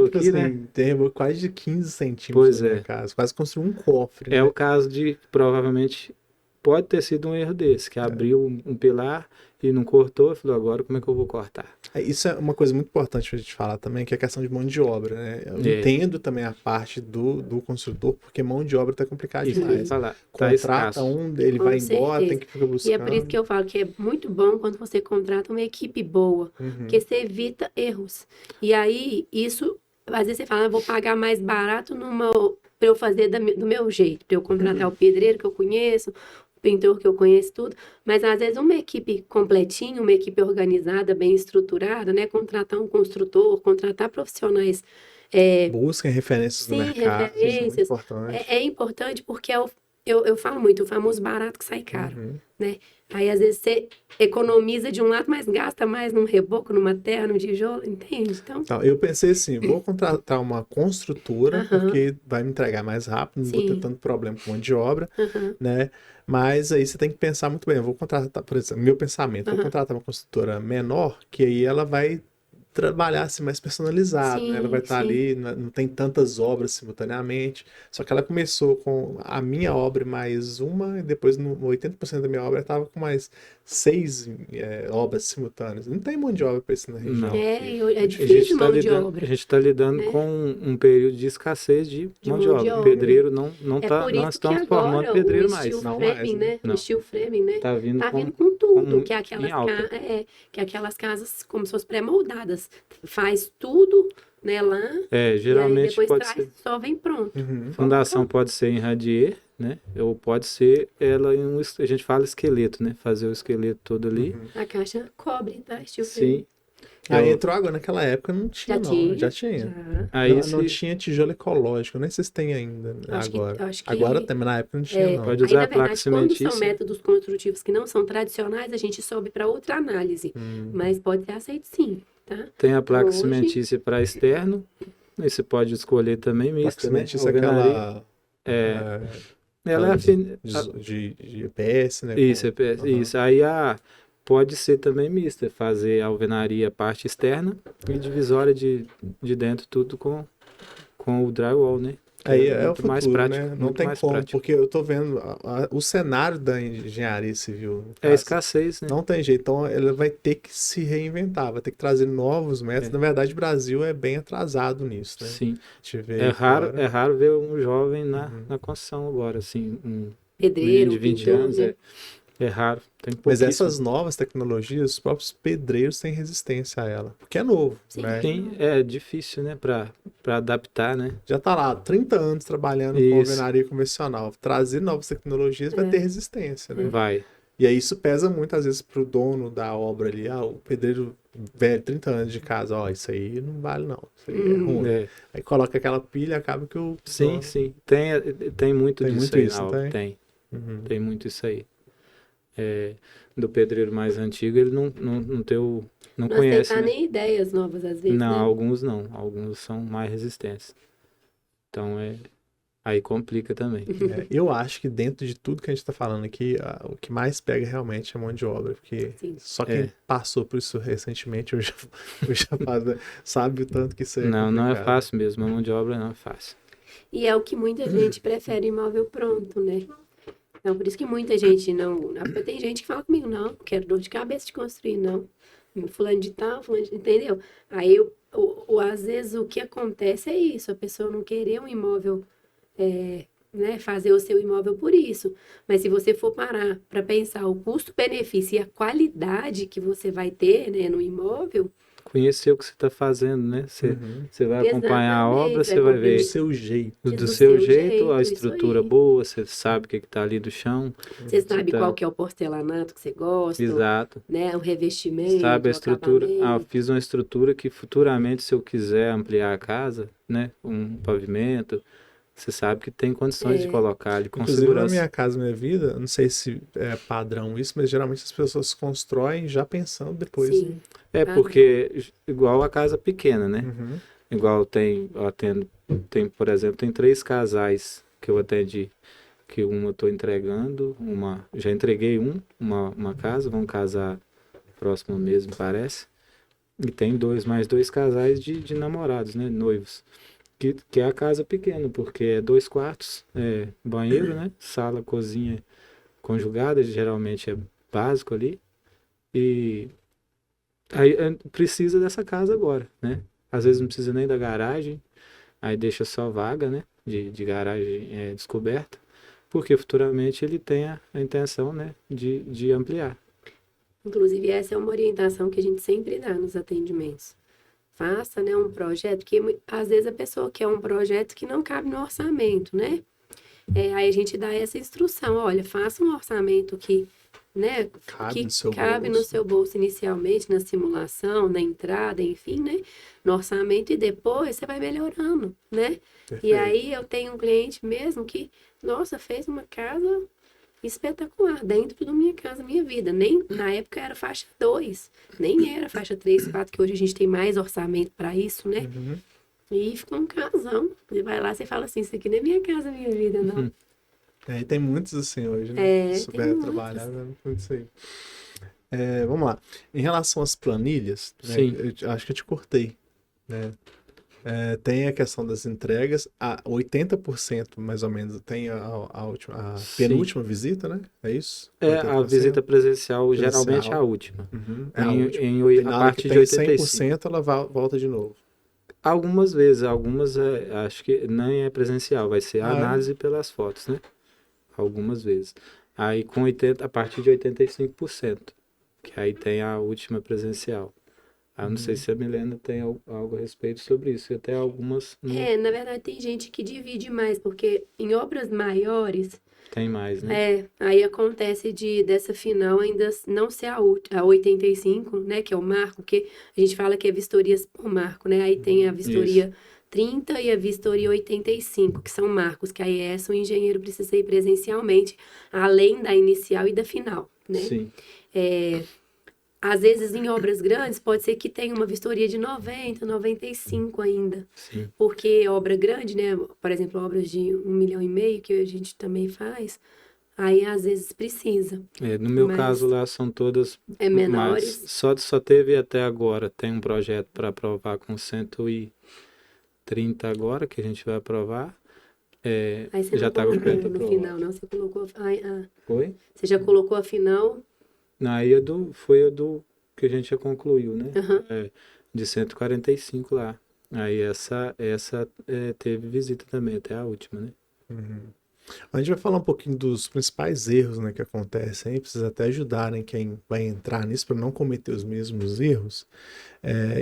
tipo aqui, assim, né? tem reboco quase de 15 centímetros Pois na minha é. casa. Quase construí um cofre, É né? o caso de, provavelmente, pode ter sido um erro desse, que abriu um pilar e não cortou, e falou, agora como é que eu vou cortar? Isso é uma coisa muito importante pra gente falar também, que é a questão de mão de obra, né? Eu É. entendo também a parte do construtor, porque mão de obra tá complicado Isso que eu ia demais. falar, tá Contrata escasso. ele Com vai embora, certeza. tem que ficar E é por isso buscando. que eu falo que é muito bom quando você contrata uma equipe boa, Uhum. porque você evita erros. E aí, isso, às vezes você fala, eu vou pagar mais barato para eu fazer do meu jeito, para eu contratar o pedreiro que eu conheço, o pintor que eu conheço, tudo. Mas às vezes uma equipe completinha, uma equipe organizada, bem estruturada, né? Contratar um construtor, contratar profissionais. Busquem referências no Sim, mercado, isso é muito referências. importante. É importante porque eu falo muito, o famoso barato que sai caro, Uhum. né? Aí, às vezes, você economiza de um lado, mas gasta mais num reboco, numa terra, num tijolo, entende? Então, Então, eu pensei assim, vou contratar uma construtora, Aham. porque vai me entregar mais rápido, não vou ter Sim. tanto problema com mão de obra, aham, né? Mas aí você tem que pensar muito bem. Eu vou contratar, por exemplo, meu pensamento, vou Aham. contratar uma construtora menor, que aí ela vai trabalhar assim, mais personalizado, né? Ela vai Sim, estar sim. ali, não tem tantas obras simultaneamente. Só que ela começou com a minha obra mais uma, e depois no 80% da minha obra estava com mais 6 obras simultâneas. Não tem mão de obra para isso na região. Não. é A difícil gente mão de lidando, obra, a gente está lidando né? com um período de escassez de mão de obra. Pedreiro não É tá, por não isso que estamos formando agora pedreiro o mais. steel Não framing, mais, né? né? Não. O steel framing, né? Tá vindo Tá com, vindo com tudo, com- que é em alta. aquelas casas como se fossem pré-moldadas. Faz tudo, né, lá, e aí Geralmente depois pode traz, ser. só vem pronto. Uhum. Fundação pode ser em radier, né? Ou pode ser ela em a gente fala esqueleto, né? Fazer o esqueleto todo ali. Uhum. A caixa cobre, tá? Steel framing. Sim. Aí Eu- entrou água naquela época, não tinha, Já não. tinha? Já tinha. Já. Aí Não tinha tijolo ecológico, nem sei se tem ainda agora. Acho que Agora tem, mas na época não tinha, não. Pode Aí, usar na a placa verdade, quando são cimentícia. métodos construtivos que não são tradicionais, a gente sobe para outra análise. Mas pode ser aceito sim, tá? Tem a placa Hoje- cimentícia para externo. Aí você pode escolher também mista, né? Proximamente, isso é Alvenaria. aquela Ela é de EPS, né? Isso, Aham. isso. Aí pode ser também mista, fazer a alvenaria parte externa e divisória de dentro, tudo com o drywall, né? Que Aí é o muito mais futuro, prático, né? Não muito tem mais como, prático. porque eu tô vendo o cenário da engenharia civil. no É a caso, escassez, né? não tem jeito, então ela vai ter que se reinventar, vai ter que trazer novos métodos. É. Na verdade, o Brasil é bem atrasado nisso, né? Sim. A gente vê É aí raro, fora. é raro ver um jovem na construção agora, assim, um menino Pedreiro, de 20 pintor, anos, né? é raro. Tem Mas pouquíssimo. essas novas tecnologias, os próprios pedreiros têm resistência a ela, porque é novo, Sim. né? Sim, é difícil, né, para adaptar, né? Já tá lá 30 anos trabalhando com Isso. alvenaria convencional. Trazer novas tecnologias vai ter resistência, né? Vai. E aí isso pesa muito, às vezes, pro dono da obra ali. O pedreiro velho, 30 anos de casa, ó, isso aí não vale não. Isso aí é ruim. É. Aí coloca aquela pilha, acaba que o Sim, dono- sim. Tem muito Tem disso muito aí isso, na não obra. tem? Tem. Uhum. Tem muito isso aí. Do pedreiro mais antigo, ele não Não conhece, aceitar né? nem ideias novas, às vezes, Não, né? alguns não. Alguns são mais resistentes. Então, aí complica também. Eu acho que dentro de tudo que a gente está falando aqui, o que mais pega realmente é a mão de obra, porque Sim. só quem passou por isso recentemente, sabe o tanto que isso é Não é complicado. fácil mesmo. A mão de obra não é fácil. E é o que muita gente prefere imóvel pronto, né? Então, por isso que muita gente não... Tem gente que fala comigo, não quero dor de cabeça de construir, não. Fulano de tal, entendeu? Aí, às vezes, o que acontece é isso, a pessoa não querer um imóvel, né, fazer o seu imóvel por isso. Mas se você for parar para pensar o custo-benefício e a qualidade que você vai ter, né, no imóvel... Conhecer o que você está fazendo, né? Você vai acompanhar a obra, Exatamente, você vai Do ver seu jeito. do seu jeito, a isso estrutura aí. boa, você sabe o que está ali do chão. Você sabe tá- qual que é o porcelanato que você gosta, Exato. né? O revestimento, Sabe a o estrutura. acabamento. Fiz uma estrutura que futuramente, se eu quiser ampliar a casa, né? Um pavimento, você sabe que tem condições de colocar ali com Inclusive, na segurança. minha casa, minha vida, eu não sei se é padrão isso, mas geralmente as pessoas constroem já pensando depois. Sim. Porque, igual a casa pequena, né? Uhum. Igual eu atendo, por exemplo, tem 3 casais que eu atendi. que uma eu estou entregando, já entreguei uma casa, vão casar próximo mês, me parece. E tem mais dois casais de namorados, né, noivos. Que é a casa pequena, porque é 2 quartos, banheiro, né, sala, cozinha conjugada, geralmente é básico ali. E aí precisa dessa casa agora, né? Às vezes não precisa nem da garagem, aí deixa só vaga, né, de garagem descoberta, porque futuramente ele tem a intenção, né, de ampliar. Inclusive, essa é uma orientação que a gente sempre dá nos atendimentos. Faça, né, um projeto que às vezes a pessoa quer um projeto que não cabe no orçamento, né? Aí a gente dá essa instrução, olha, faça um orçamento que, né, Cabe no que seu cabe bolso. no seu bolso inicialmente, na simulação, na entrada, enfim, né? No orçamento e depois você vai melhorando, né? E Perfeito. aí eu tenho um cliente mesmo que, nossa, fez uma casa espetacular dentro da minha casa, minha vida. Nem na época era faixa 2, nem era faixa 3, 4, que hoje a gente tem mais orçamento para isso, né? Uhum. E ficou um casão. Você vai lá e fala assim, isso aqui não é minha casa, minha vida, não. E tem muitos assim hoje, né? Se Tem souber muitos. trabalhar, né? Muito isso aí. Vamos lá. Em relação às planilhas, né, Sim. eu acho que eu te cortei, né? Tem a questão das entregas, a 80% mais ou menos tem a Sim. penúltima visita, né? É isso? A 80%? visita presencial geralmente é a Presencial. última. Uhum, é a última. A E na hora que partir de tem 85. 100%, ela volta de novo. Algumas vezes, acho que nem é presencial, vai ser a Ah, é? análise pelas fotos, né? Algumas vezes. Aí a partir de 85%, que aí tem a última presencial. Eu não sei se a Milena tem algo a respeito sobre isso, e até algumas não Na verdade tem gente que divide mais, porque em obras maiores, tem mais, né? aí acontece dessa final ainda não ser a 85, né, que é o marco, porque a gente fala que é vistorias por marco, né? Aí tem a vistoria 30 e a vistoria 85, que são marcos, que aí o engenheiro precisa ir presencialmente, além da inicial e da final, né? Sim, Às vezes, em obras grandes, pode ser que tenha uma vistoria de 90, 95 ainda. sim. Porque obra grande, né? Por exemplo, obras de 1,5 milhão, que a gente também faz, aí às vezes precisa. No meu Mas caso lá são todas, mas menores. só teve até agora, tem um projeto para aprovar com 130 agora, que a gente vai aprovar. Aí você Já não estava colocou perto no aprovado. final, não? Você colocou. Oi? Você já colocou a final? Aí foi a do que a gente já concluiu, né? Aham. De 145 lá. Aí essa teve visita também, até a última, né? Uhum. A gente vai falar um pouquinho dos principais erros, né, que acontecem aí, precisa até ajudar, né, quem vai entrar nisso para não cometer os mesmos erros.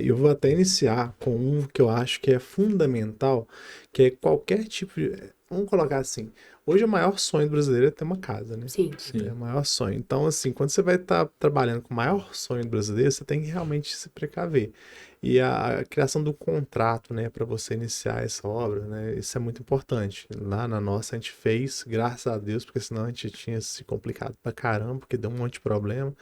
Eu vou até iniciar com um que eu acho que é fundamental, que é qualquer tipo de... Vamos colocar assim, hoje o maior sonho do brasileiro é ter uma casa, né? Sim. Sim. É o maior sonho. Então, assim, quando você vai estar trabalhando com o maior sonho do brasileiro, você tem que realmente se precaver. E a criação do contrato, né, para você iniciar essa obra, né, isso é muito importante. Lá na nossa a gente fez, graças a Deus, porque senão a gente tinha se complicado pra caramba, porque deu um monte de problema.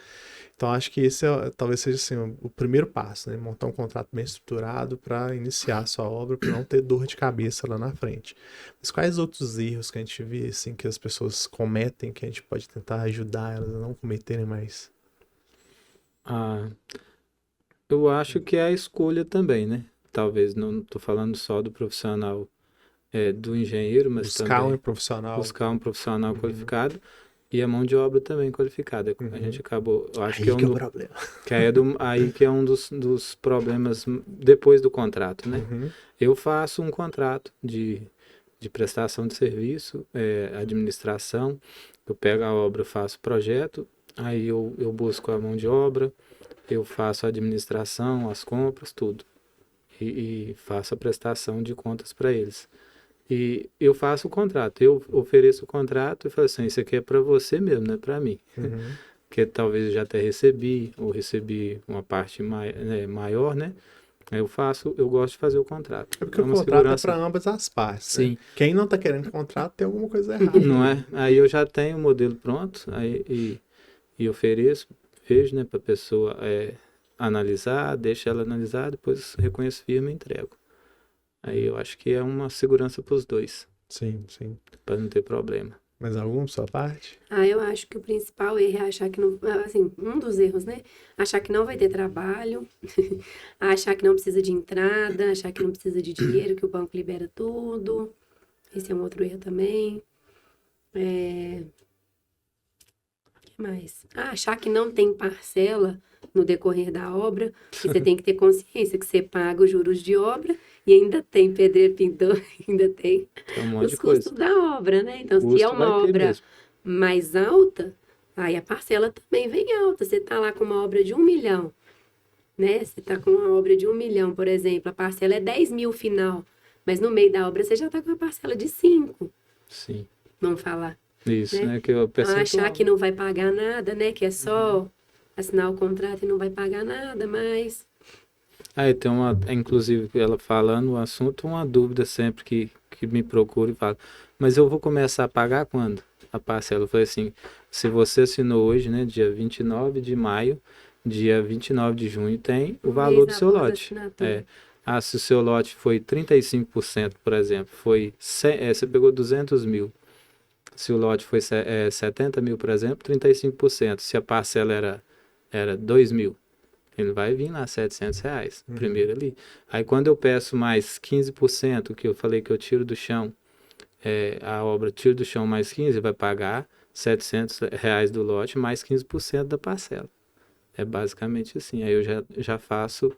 Então, acho que esse talvez seja assim, o primeiro passo, né, montar um contrato bem estruturado para iniciar a sua obra, para não ter dor de cabeça lá na frente. Mas quais outros erros que a gente vê, assim, que as pessoas cometem, que a gente pode tentar ajudar elas a não cometerem mais? Eu acho que é a escolha também, né? Talvez, não estou falando só do profissional, do engenheiro, mas Buscar um também profissional. buscar um profissional qualificado e a mão de obra também qualificada. A gente acabou, eu acho Aí que é que é o problema. aí que é um dos problemas depois do contrato, né? Uhum. Eu faço um contrato de prestação de serviço, administração, eu pego a obra, faço o projeto, aí eu busco a mão de obra, eu faço a administração, as compras, tudo. E faço a prestação de contas para eles. E eu faço o contrato, eu ofereço o contrato e falo assim, isso aqui é para você mesmo, não é para mim. Uhum. Que talvez eu já até recebi, ou recebi uma parte maior, né? Eu gosto de fazer o contrato. É porque o uma contrato é segurança. para ambas as partes, Sim. né? Quem não tá querendo contrato tem alguma coisa errada. Não é? Aí eu já tenho o modelo pronto, aí e ofereço, vejo, né, para a pessoa analisar, deixa ela analisar, depois reconheço firme e entrego. Aí eu acho que é uma segurança para os dois, Sim, sim. para não ter problema. Mais algum da sua parte? Eu acho que o principal erro é achar que não, assim, um dos erros, né? Achar que não vai ter trabalho, achar que não precisa de entrada, achar que não precisa de dinheiro, que o banco libera tudo. Esse é um outro erro também. Que mais? Achar que não tem parcela no decorrer da obra, que você tem que ter consciência que você paga os juros de obra e ainda tem pedreiro, pintor, ainda tem Tem um monte os de custos coisa. da obra, né? Então, se é Custo vai uma ter obra mesmo. mais alta, aí a parcela também vem alta. Você tá lá com uma obra de 1 milhão, né? Você tá com uma obra de 1 milhão, por exemplo, a parcela é 10 mil final, mas no meio da obra você já tá com a parcela de 5, Sim. vamos falar, Isso, né? né? Que é o Então, achar percentual. que não vai pagar nada, né? Que é só assinar o contrato e não vai pagar nada, mas Aí tem uma, inclusive, ela falando o assunto, uma dúvida sempre que me procura e fala, mas eu vou começar a pagar quando? A parcela. Eu falei assim, se você assinou hoje, né, dia 29 de maio, dia 29 de junho, tem o um valor mês do seu após a lote. assinatura. Se o seu lote foi 35%, por exemplo, foi você pegou 200 mil. Se o lote foi 70 mil, por exemplo, 35%. Se a parcela era 2 mil, ele vai vir lá R$ 700, primeiro ali. Aí quando eu peço mais 15%, que eu falei que eu tiro do chão, a obra tiro do chão mais 15, vai pagar R$ 700 do lote mais 15% da parcela. É basicamente assim. Aí eu já faço,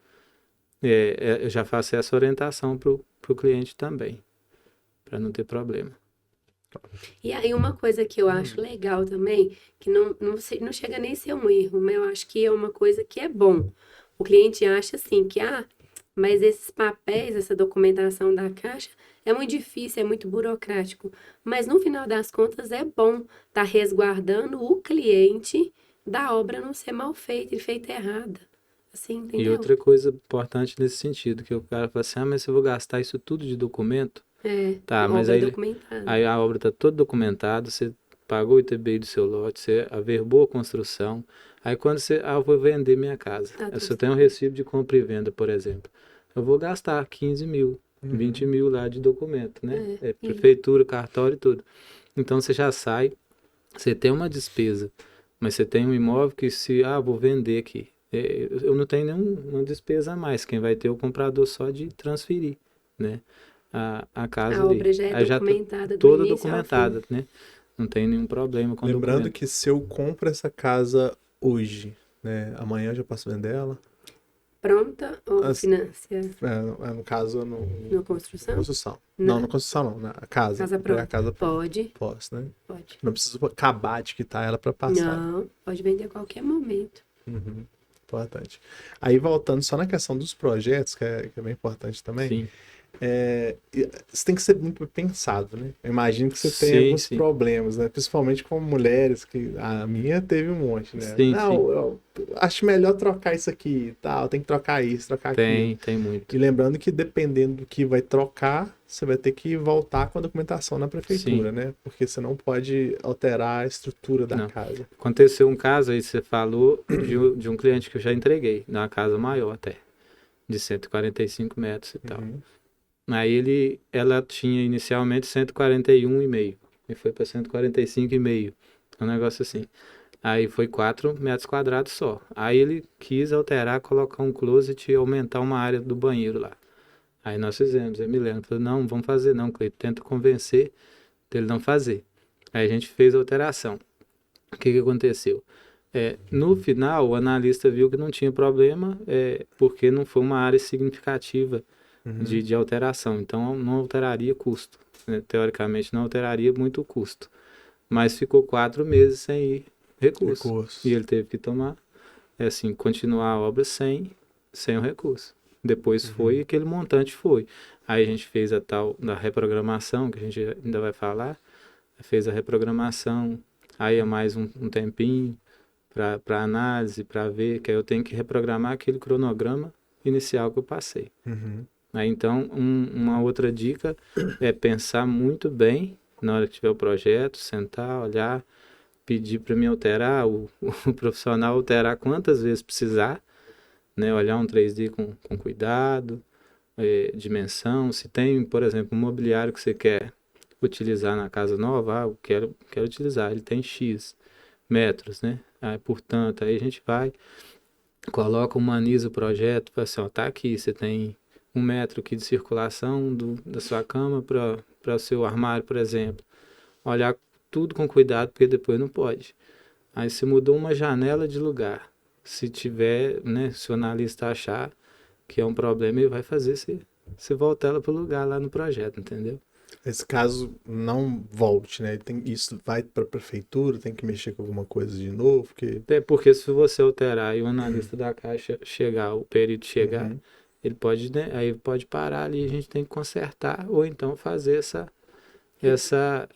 eu já faço essa orientação para o cliente também, para não ter problema. E aí uma coisa que eu acho legal também, que não chega nem a ser um erro, mas eu acho que é uma coisa que é bom. O cliente acha assim que, mas esses papéis, essa documentação da Caixa é muito difícil, é muito burocrático. Mas no final das contas é bom estar resguardando o cliente da obra não ser mal feita e feita errada. Assim, E entendeu? outra coisa importante nesse sentido, que o cara fala assim, mas eu vou gastar isso tudo de documento? Tá, mas obra aí documentada. Aí a obra está toda documentada, você pagou o ITBI do seu lote, você averbou a construção. Aí quando eu vou vender minha casa. Tá tudo Se eu tenho um recibo de compra e venda, por exemplo, eu vou gastar 15 mil, 20 mil lá de documento, né? Prefeitura, cartório e tudo. Então você já sai, você tem uma despesa, mas você tem um imóvel que vou vender aqui. Eu não tenho nenhuma despesa a mais, quem vai ter é o comprador só de transferir, né? A casa A ali. obra já é Aí já documentada do toda início ao documentada, fim. né? Não tem nenhum problema com o Lembrando documento. que se eu compro essa casa hoje, né, amanhã eu já posso vender ela. Pronta ou As- financia? no caso, Na construção? construção. Não. Não, na construção não, na casa. Casa Comprei a pronta. casa pronta. Pode, Posso, né? pode. Não preciso acabar de quitar ela para passar. Não, pode vender a qualquer momento. Uhum, importante. Aí voltando só na questão dos projetos, que é bem importante também. Sim. Isso tem que ser muito pensado, né? Eu imagino que você tem Sim, alguns sim. problemas, né? Principalmente com mulheres, que a minha teve um monte, né? Sim, Não, sim. eu acho melhor trocar isso aqui, tal, tem que trocar isso, trocar aquilo. Tem muito. E lembrando que dependendo do que vai trocar, você vai ter que voltar com a documentação na prefeitura, Sim. né? Porque você não pode alterar a estrutura da Não. casa. Aconteceu um caso aí, você falou de um cliente que eu já entreguei, numa casa maior até, de 145 metros e tal. Uhum. Aí ela tinha inicialmente 141,5 e foi para 145,5, um negócio assim. Aí foi 4 metros quadrados só. Aí ele quis alterar, colocar um closet e aumentar uma área do banheiro lá. Aí nós fizemos, eu me lembro. Falei, não, vamos fazer não, Cleiton. Tenta convencer dele não fazer. Aí a gente fez a alteração. O que aconteceu? No final, o analista viu que não tinha problema, porque não foi uma área significativa de alteração. Então não alteraria custo, né? Teoricamente não alteraria muito o custo. Mas ficou 4 meses sem ir recurso. E ele teve que tomar, continuar a obra sem o recurso. Depois foi aquele montante foi. Aí a gente fez a tal da reprogramação, que a gente ainda vai falar. Fez a reprogramação, aí é mais um tempinho para análise, para ver, que aí eu tenho que reprogramar aquele cronograma inicial que eu passei. Aí então, uma outra dica é pensar muito bem na hora que tiver o projeto, sentar, olhar, pedir para mim alterar, o profissional alterar quantas vezes precisar, né? Olhar um 3D com cuidado, dimensão. Se tem, por exemplo, um mobiliário que você quer utilizar na casa nova, eu quero utilizar, ele tem X metros, né? Aí, portanto, aí a gente vai, coloca, humaniza o projeto, fala assim, ó, tá aqui, você tem 1 metro aqui de circulação da sua cama para o seu armário, por exemplo. Olhar tudo com cuidado, porque depois não pode. Aí você mudou uma janela de lugar. Se tiver, né, se o analista achar que é um problema, ele vai fazer você voltar ela para o lugar lá no projeto, entendeu? Esse caso não volte, né? Isso vai para a prefeitura, tem que mexer com alguma coisa de novo, porque... Até porque se você alterar e o analista da Caixa chegar, o perito chegar, Uhum. ele pode, né, aí pode parar ali, a gente tem que consertar, ou então fazer essa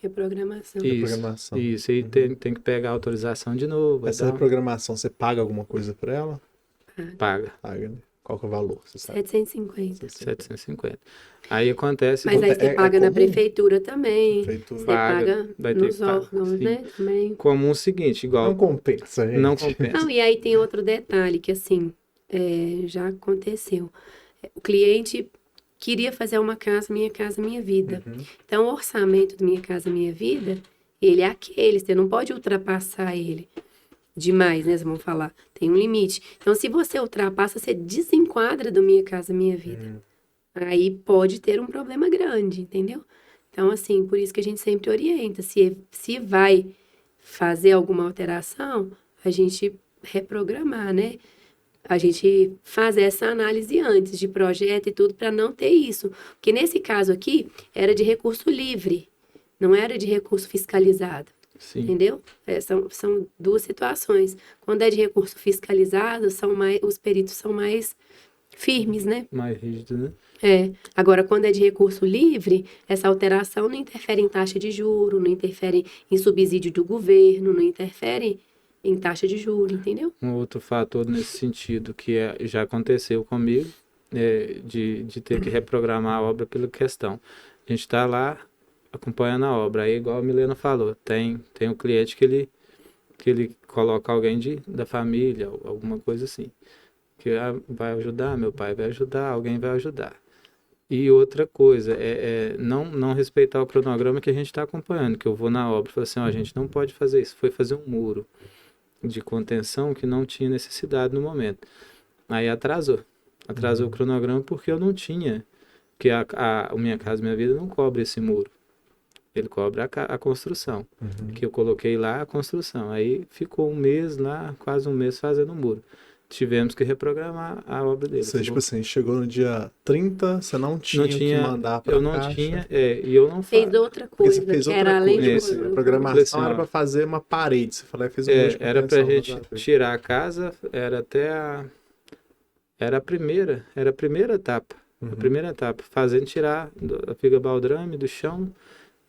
Reprogramação. Reprogramação. Isso, aí tem que pegar a autorização de novo, aí Essa dá reprogramação, você paga alguma coisa por ela? paga Paga, né? Qual que é o valor? Você sabe? 750. 750. Aí acontece, Mas aí você É paga na comum? prefeitura também. Prefeitura. Você Paga, paga vai ter nos que pagar, órgãos, sim. né? Também. comum o seguinte, Não igual, compensa, gente. não compensa. Não, e aí tem outro detalhe que, assim, já aconteceu. O cliente queria fazer uma casa, Minha Vida. Uhum. Então, o orçamento do Minha Casa Minha Vida, ele é aquele, você não pode ultrapassar ele demais, né? Vamos falar, tem um limite. Então, se você ultrapassa, você desenquadra do Minha Casa Minha Vida. Aí pode ter um problema grande, entendeu? Então, assim, por isso que a gente sempre orienta. Se vai fazer alguma alteração, a gente reprogramar, né? A gente fazer essa análise antes de projeto e tudo para não ter isso. Porque nesse caso aqui, era de recurso livre, não era de recurso fiscalizado. Sim, Entendeu? São duas situações. Quando é de recurso fiscalizado, os peritos são mais firmes, né? mais rígido, né? Agora, quando é de recurso livre, essa alteração não interfere em taxa de juro, não interfere em subsídio do governo, não interfere em taxa de juro, entendeu? Um outro fator nesse sentido que já aconteceu comigo, de ter que reprogramar a obra pela questão. A gente está lá acompanhando a obra, aí igual a Milena falou, tem um cliente que ele coloca alguém da família, alguma coisa assim, que vai ajudar, meu pai vai ajudar, alguém vai ajudar. E outra coisa, não respeitar o cronograma que a gente está acompanhando, que eu vou na obra e falo assim, ó, a gente não pode fazer isso, foi fazer um muro de contenção que não tinha necessidade no momento. Aí atrasou o cronograma porque eu não tinha, porque o Minha Casa Minha Vida não cobre esse muro, ele cobre a construção, que eu coloquei lá a construção, aí ficou um mês lá, quase um mês fazendo o muro. Tivemos que reprogramar a obra dele. Você, tipo assim, chegou no dia 30, você não tinha o que mandar pra eu não Caixa. tinha, e eu não Fez faço. outra Porque coisa, você fez que outra era além coisa. de... Isso. A programação Assim, ó, era pra fazer uma parede. Você falou, fez um monte de Era pra contenção, gente nada a ver. tirar a casa, era a primeira etapa. A primeira etapa, fazendo tirar a figa baldrame do chão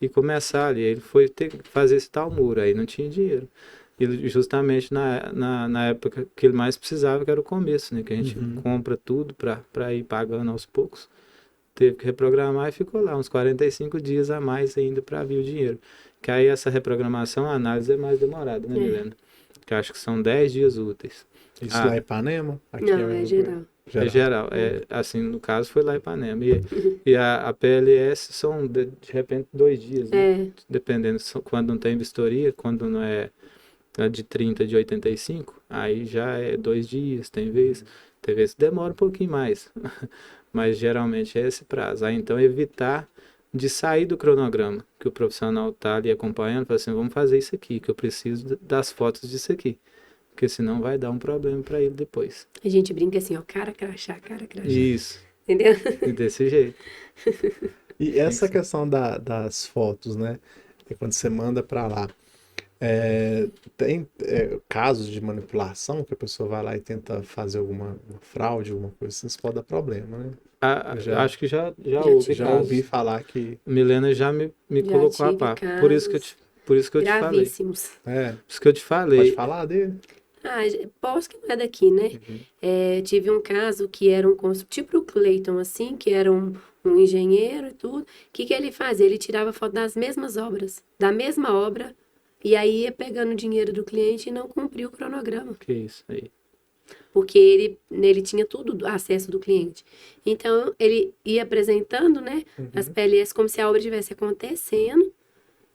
e começar ali. Ele foi ter que fazer esse tal muro, aí não tinha dinheiro. E justamente na época que ele mais precisava, que era o começo, né? Que a gente compra tudo para ir pagando aos poucos. Teve que reprogramar e ficou lá uns 45 dias a mais ainda para vir o dinheiro. Que aí essa reprogramação, a análise é mais demorada, né, Milena? Que eu acho que são 10 dias úteis. Isso lá em Ipanema? Aqui Não, é geral. É geral. Assim, no caso foi lá em Ipanema. E a PLS são, de repente, 2 dias, né? Dependendo, quando não tem vistoria, quando não é de 30, de 85, aí já é 2 dias, tem vezes que demora um pouquinho mais, mas geralmente é esse prazo. Aí então evitar de sair do cronograma, que o profissional está ali acompanhando, fala assim, vamos fazer isso aqui, que eu preciso das fotos disso aqui, porque senão vai dar um problema para ele depois. A gente brinca assim, ó, cara crachá. Isso, Entendeu? e desse jeito. E essa questão das fotos, né? É quando você manda para lá. Tem casos de manipulação que a pessoa vai lá e tenta fazer alguma fraude, alguma coisa assim, isso pode dar problema, né? Acho que já houve Já casos. ouvi falar que... Milena já me Já colocou a tive par. casos Por isso que eu te falei. gravíssimos. Por isso que eu te falei. Pode falar dele? Posso que não é daqui, né? Tive um caso que era tipo o Cleiton, assim, que era um engenheiro e tudo. O que ele fazia? Ele tirava foto das mesmas obras, da mesma obra, e aí ia pegando o dinheiro do cliente e não cumpria o cronograma. Que isso aí. Porque ele tinha tudo acesso do cliente. Então, ele ia apresentando, né, as PLS como se a obra estivesse acontecendo,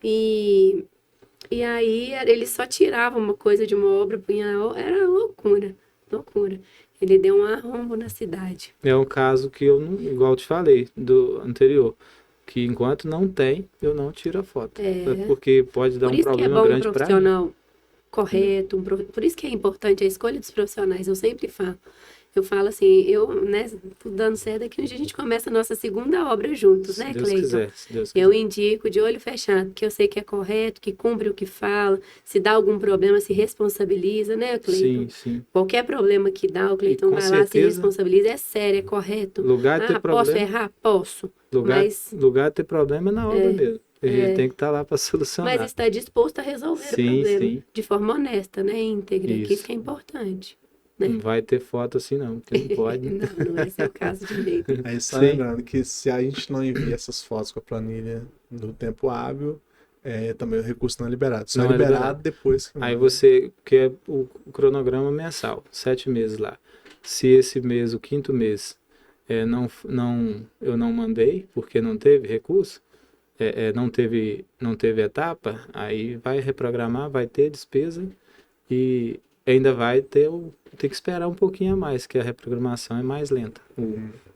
E aí ele só tirava uma coisa de uma obra, punha na outra, era loucura, loucura. Ele deu um arrombo na cidade. É um caso que eu, não, igual eu te falei, do anterior, que enquanto não tem, eu não tiro a foto. Porque pode dar Por um isso que é problema bom um grande para mim. profissional correto, por isso que é importante a escolha dos profissionais, eu sempre falo. Eu falo assim, né, tudo dando certo aqui, onde a gente começa a nossa segunda obra juntos, né, Se Deus Cleiton? quiser, se Deus quiser. Eu indico de olho fechado, que eu sei que é correto, que cumpre o que fala, se dá algum problema, se responsabiliza, né, Cleiton? Sim, sim. Qualquer problema que dá, o Cleiton com vai lá, se certeza, responsabiliza, é sério, é correto. lugar de ter Posso problema, errar? Posso. Mas lugar de ter problema é na obra mesmo. A gente tem que estar lá para solucionar. Mas está disposto a resolver o Sim, problema sim. de forma honesta, né? Íntegra, que isso Isso. que é importante. Né? Não vai ter foto assim não, porque não pode. Não vai ser o caso de jeito. Aí só Sim. lembrando que se a gente não envia essas fotos com a planilha do tempo hábil, também o recurso não é liberado. Só Não é é liberado liberado. depois que Aí você quer o cronograma mensal, 7 meses lá. Se esse mês, o 5º mês, eu não mandei, porque não teve recurso, não teve etapa, aí vai reprogramar, vai ter despesa e ainda vai ter que esperar um pouquinho a mais, que a reprogramação é mais lenta,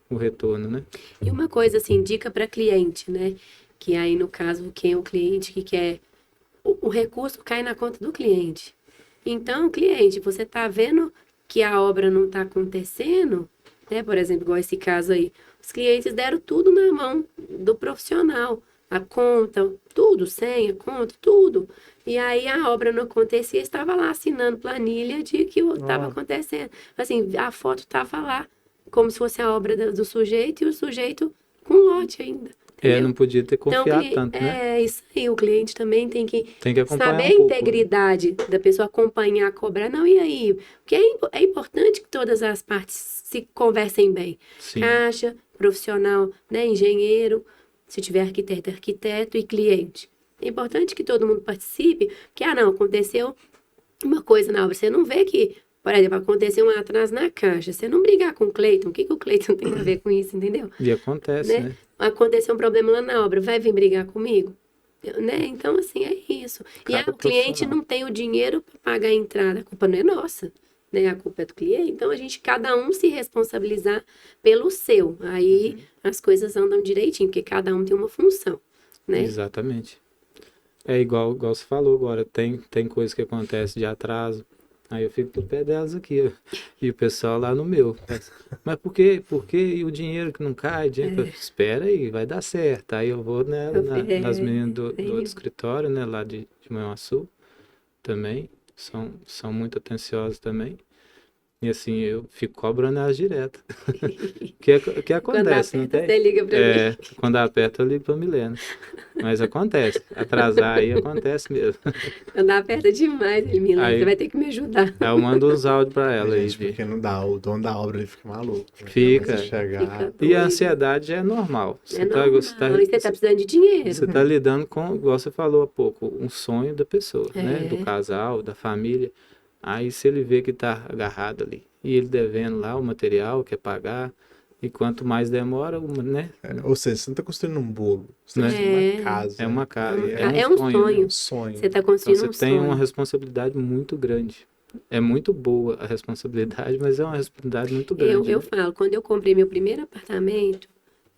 o retorno, né? E uma coisa assim, dica para cliente, né? Que aí no caso, quem é o cliente que quer, o recurso cai na conta do cliente. Então, cliente, você tá vendo que a obra não está acontecendo, né? Por exemplo, igual esse caso aí, os clientes deram tudo na mão do profissional, a conta, tudo, senha, conta, tudo. E aí a obra não acontecia, estava lá assinando planilha de que estava acontecendo. Assim, a foto estava lá, como se fosse a obra do sujeito e o sujeito com lote ainda. Entendeu? Não podia ter Então, confiado tanto, né? É isso aí, o cliente também tem que acompanhar saber um a pouco. integridade da pessoa, acompanhar, cobrar. Não, e aí? Porque é importante que todas as partes se conversem bem. Sim. Caixa, profissional, né, engenheiro, se tiver arquiteto e cliente. É importante que todo mundo participe, porque, não, aconteceu uma coisa na obra. Você não vê que, por exemplo, aconteceu um atraso na caixa. Você não brigar com o Cleiton, o que o Cleiton tem a ver com isso, entendeu? E acontece, né? Aconteceu um problema lá na obra, vai vir brigar comigo? Né? Então, assim, é isso. Cada E o cliente profissional. não tem o dinheiro para pagar a entrada, a culpa não é nossa, né? A culpa é do cliente. Então, cada um se responsabilizar pelo seu. Aí as coisas andam direitinho, porque cada um tem uma função, né? Exatamente. É igual você falou agora, tem coisa que acontece de atraso, aí eu fico no pé delas aqui, ó, e o pessoal lá no meu. Mas por quê? E o dinheiro que não cai? Espera aí, vai dar certo. Aí eu vou nas meninas do outro escritório, né, lá de Manhuaçu, também, são muito atenciosas também. E assim, eu fico cobrando elas direto. que acontece, não tem? Você liga pra mim. Quando aperta, eu ligo pra Milena. Mas acontece. Atrasar aí acontece mesmo. Quando aperta demais, Milena, Aí- você vai ter que me ajudar. Aí eu mando uns áudios pra ela aí. Gente, porque não dá, o dono da obra ele fica maluco. né? Fica. Começa a chegar. Fica E a ansiedade é normal. É normal, e você tá precisando de dinheiro. Você tá lidando com, igual você falou há pouco, um sonho da pessoa, né? É. Do casal, da família. Aí se ele vê que tá agarrado ali, e ele devendo lá o material, quer pagar, e quanto mais demora, né? Ou seja, você não está construindo um bolo, você está Né? construindo uma casa. É uma casa, É um sonho. né? É um sonho. Você está Então construindo você um tem sonho. uma responsabilidade muito grande. É muito boa a responsabilidade, mas é uma responsabilidade muito grande. Eu né? falo, quando eu comprei meu primeiro apartamento,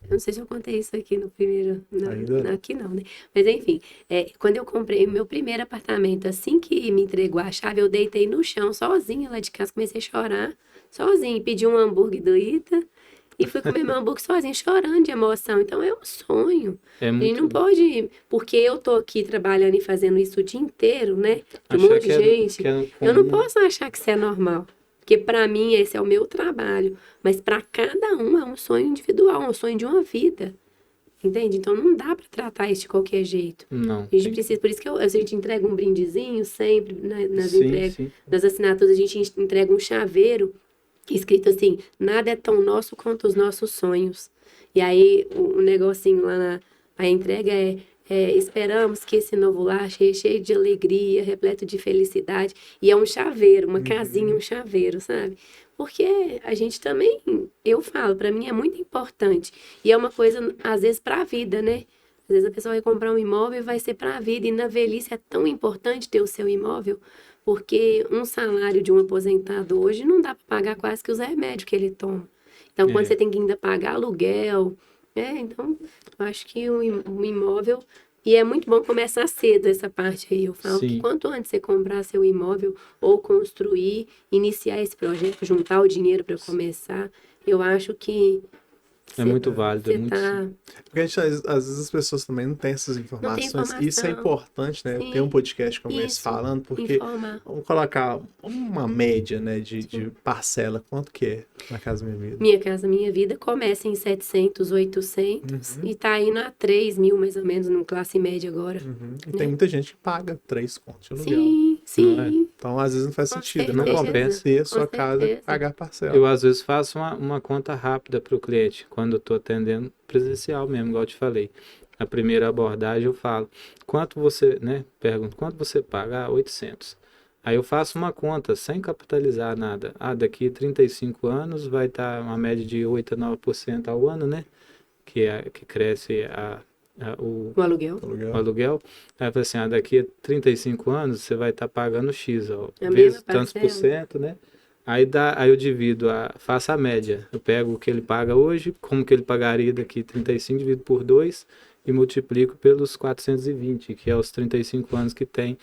eu não sei se eu contei isso aqui no primeiro, Ainda não. aqui não, né? Mas enfim, quando eu comprei meu primeiro apartamento, assim que me entregou a chave, eu deitei no chão sozinha lá de casa, comecei a chorar sozinha, pedi um hambúrguer do Ita e fui comer meu hambúrguer sozinha, chorando de emoção. Então é um sonho. É A gente muito não pode, porque eu tô aqui trabalhando e fazendo isso o dia inteiro, né? De um achar monte de gente. Eu não posso achar que isso é normal. Porque para mim esse é o meu trabalho. Mas para cada um é um sonho individual, um sonho de uma vida. Entende? Então não dá para tratar isso de qualquer jeito. Não. A gente precisa, por isso que a gente entrega um brindezinho sempre, né, nas Sim, entregas, sim. nas assinaturas, a gente entrega um chaveiro escrito assim: nada é tão nosso quanto os nossos sonhos. E aí o negocinho lá a entrega esperamos que esse novo lar cheio de alegria, repleto de felicidade. E é um chaveiro, uma casinha, um chaveiro, sabe? Porque a gente também, eu falo, para mim é muito importante. E é uma coisa, às vezes, para a vida, né? Às vezes a pessoa vai comprar um imóvel e vai ser para a vida, e na velhice é tão importante ter o seu imóvel, porque um salário de um aposentado hoje não dá para pagar quase que os remédios que ele toma. Então, quando você tem que ainda pagar aluguel, então, eu acho que o imóvel... E é muito bom começar cedo essa parte aí. Eu falo Sim. que quanto antes você comprar seu imóvel ou construir, iniciar esse projeto, juntar o dinheiro para começar, eu acho que É muito válido, é muito Porque a gente, às vezes as pessoas também não têm essas informações. informação. Isso é importante, né? Sim. Ter um podcast como esse Isso. falando, porque informar. vamos colocar uma média, né, de parcela. Quanto que é na Casa Minha Vida? Minha Casa Minha Vida começa em 700, 800 e tá indo a 3 mil mais ou menos no classe média agora. E tem muita gente que paga 3 contos de aluguel. Sim, sim. Não é? Então, às vezes não faz Com sentido. certeza. Não compensa ter a sua Com casa e certeza. pagar parcela. Eu, às vezes, faço uma conta rápida para o cliente, quando eu estou atendendo presencial mesmo, igual eu te falei. A primeira abordagem eu falo, quanto você, né? Pergunto, quanto você paga? 800. Aí eu faço uma conta, sem capitalizar nada. Daqui 35 anos vai estar uma média de 8 a 9% ao ano, né? Que cresce o O aluguel. o aluguel. Aí eu falei assim, daqui a 35 anos você vai estar pagando X, ó, A vezes mesma tantos por parcela. cento, né? Aí eu divido, faço a média. Eu pego o que ele paga hoje, como que ele pagaria daqui 35, divido por 2 e multiplico pelos 420, que é os 35 anos que tem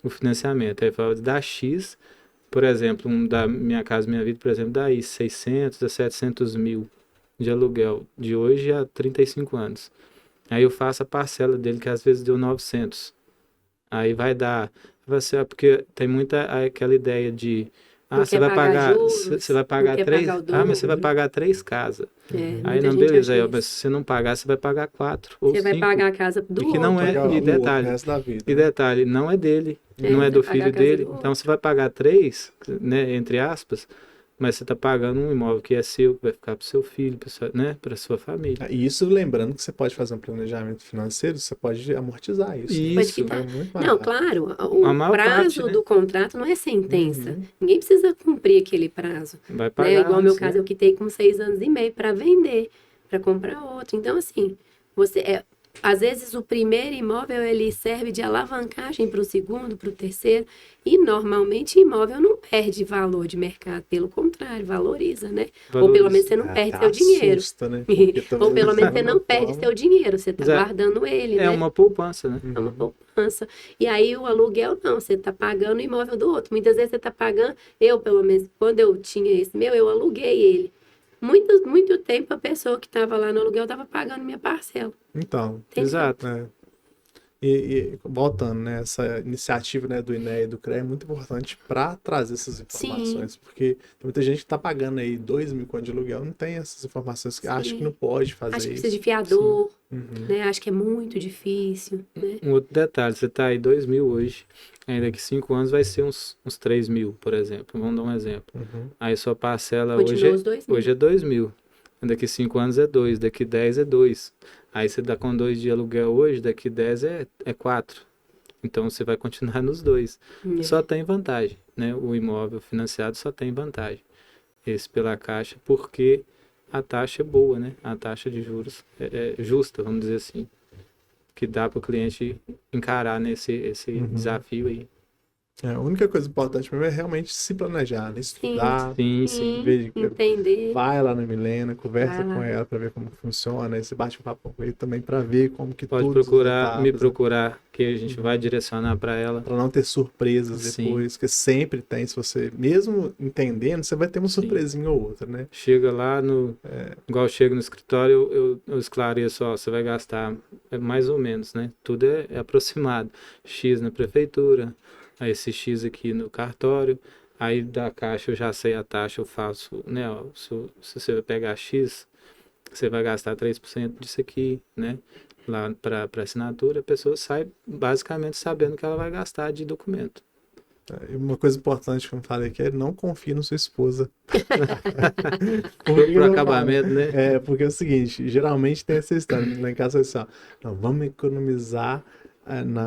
o financiamento. Aí eu falo, dá X, por exemplo, da Minha Casa Minha Vida, por exemplo, dá aí 600 a 700 mil de aluguel de hoje a 35 anos. Aí eu faço a parcela dele, que às vezes deu 900. Aí vai dar, porque tem muita aquela ideia de, Não você quer vai pagar pagar, juros, você vai pagar não quer 3, pagar o mas você vai dobro. pagar 3 casas. Aí Muita não, gente beleza, acha aí, mas isso. se você não pagar, você vai pagar 4 ou Você vai 5. pagar a casa do E que outro. não é, Pagar e o detalhe, resto da vida. e detalhe, não é dele, não é você do paga a filho casa dele. do Então você vai pagar 3, né, entre aspas, mas você está pagando um imóvel que é seu, que vai ficar para o seu filho, né, para sua família. E isso lembrando que você pode fazer um planejamento financeiro, você pode amortizar isso. né? Pode Isso. quitar. É muito mais Não, rápido. claro, A o maior prazo parte, né? do contrato não é sentença. Ninguém precisa cumprir aquele prazo. Vai Né? pagar Igual no meu antes, caso, né? eu quitei com 6 anos e meio para vender, para comprar outro. Então, assim, às vezes o primeiro imóvel ele serve de alavancagem para o segundo, para o terceiro, e normalmente imóvel não perde valor de mercado, pelo contrário, valoriza, né? Ou pelo menos você não perde Até seu dinheiro. assusta, né? Porque tô Ou pelo menos você não valorizando perde como- seu dinheiro, você está Mas guardando ele, É né? uma poupança, né? É uma poupança. E aí o aluguel não, você está pagando o imóvel do outro. Muitas vezes você está pagando, eu pelo menos, quando eu tinha esse meu, eu aluguei ele. Muito tempo a pessoa que estava lá no aluguel estava pagando minha parcela. Então, Entendeu? Exato. né? E voltando, né? Essa iniciativa, né, do INEA e do CREA é muito importante para trazer essas informações, porque tem muita gente que está pagando aí 2 mil conto de aluguel, não tem essas informações, que acha que não pode fazer Acho que isso. precisa de fiador, né? Acho que é muito difícil, né? Um outro detalhe, você está aí 2 mil hoje, aí daqui 5 anos vai ser uns 3 mil, por exemplo. Vamos dar um exemplo. Aí sua parcela Continua os 2 mil. hoje é 2 mil. Daqui 5 anos é 2, daqui 10 é 2. Aí você dá com 2 de aluguel hoje, daqui 10 é 4. Então você vai continuar nos 2. Só tem vantagem, né? O imóvel financiado só tem vantagem. Esse pela Caixa, porque a taxa é boa, né? A taxa de juros é justa, vamos dizer assim. Que dá para o cliente encarar esse desafio aí. A única coisa importante mesmo é realmente se planejar, né? Estudar, Sim. ver, Entender. vai lá na Milena, conversa Vai lá. com ela para ver como funciona, aí você bate um papo com ele também para ver como que Pode todas as procurar, me etapas, procurar, que a gente vai direcionar para ela. para não ter surpresas Sim. depois, que sempre tem, se você, mesmo entendendo, você vai ter uma Sim. surpresinha ou outra, né? Chega lá igual eu chego no escritório, eu esclareço, você vai gastar mais ou menos, né? Tudo é aproximado. X na prefeitura, aí esse X aqui no cartório, aí da Caixa eu já sei a taxa, eu faço, né? Se você pegar X, você vai gastar 3% disso aqui, né? Lá para assinatura, a pessoa sai basicamente sabendo que ela vai gastar de documento. E uma coisa importante que eu falei aqui é não confie na sua esposa. Pro acabamento, né? Porque é o seguinte, geralmente tem essa história, lá em casa é assim, ó, não, vamos economizar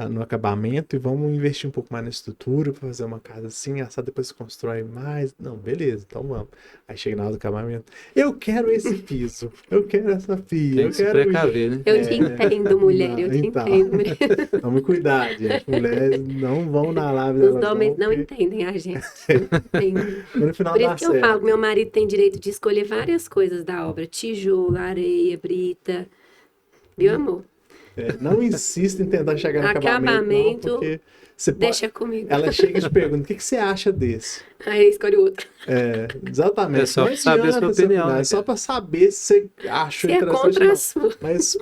no acabamento e vamos investir um pouco mais na estrutura para fazer uma casa assim, assado, depois se constrói mais. Não, beleza, então vamos. Aí chega na hora do acabamento. Eu quero esse piso, eu quero essa pia, Tem eu que se quero precaver, né? Eu te entendo, mulher, eu te então. entendo, mulher. Tome cuidado, gente. Mulheres não vão na live Os delas homens não porque entendem a gente. Não entendem. no final Por dá isso que eu certo. falo que meu marido tem direito de escolher várias coisas da obra. Tijolo, areia, brita. Viu, amor? Não insista em tentar chegar no acabamento, não, porque você pode... Deixa comigo. Ela chega e te pergunta, o que você acha desse? Aí escolhe outro. Exatamente. É só Não pra saber a sua adianta você opinião, opinar, né, é só cara? para saber se você acha Se é interessante contra ou a não. sua. Mas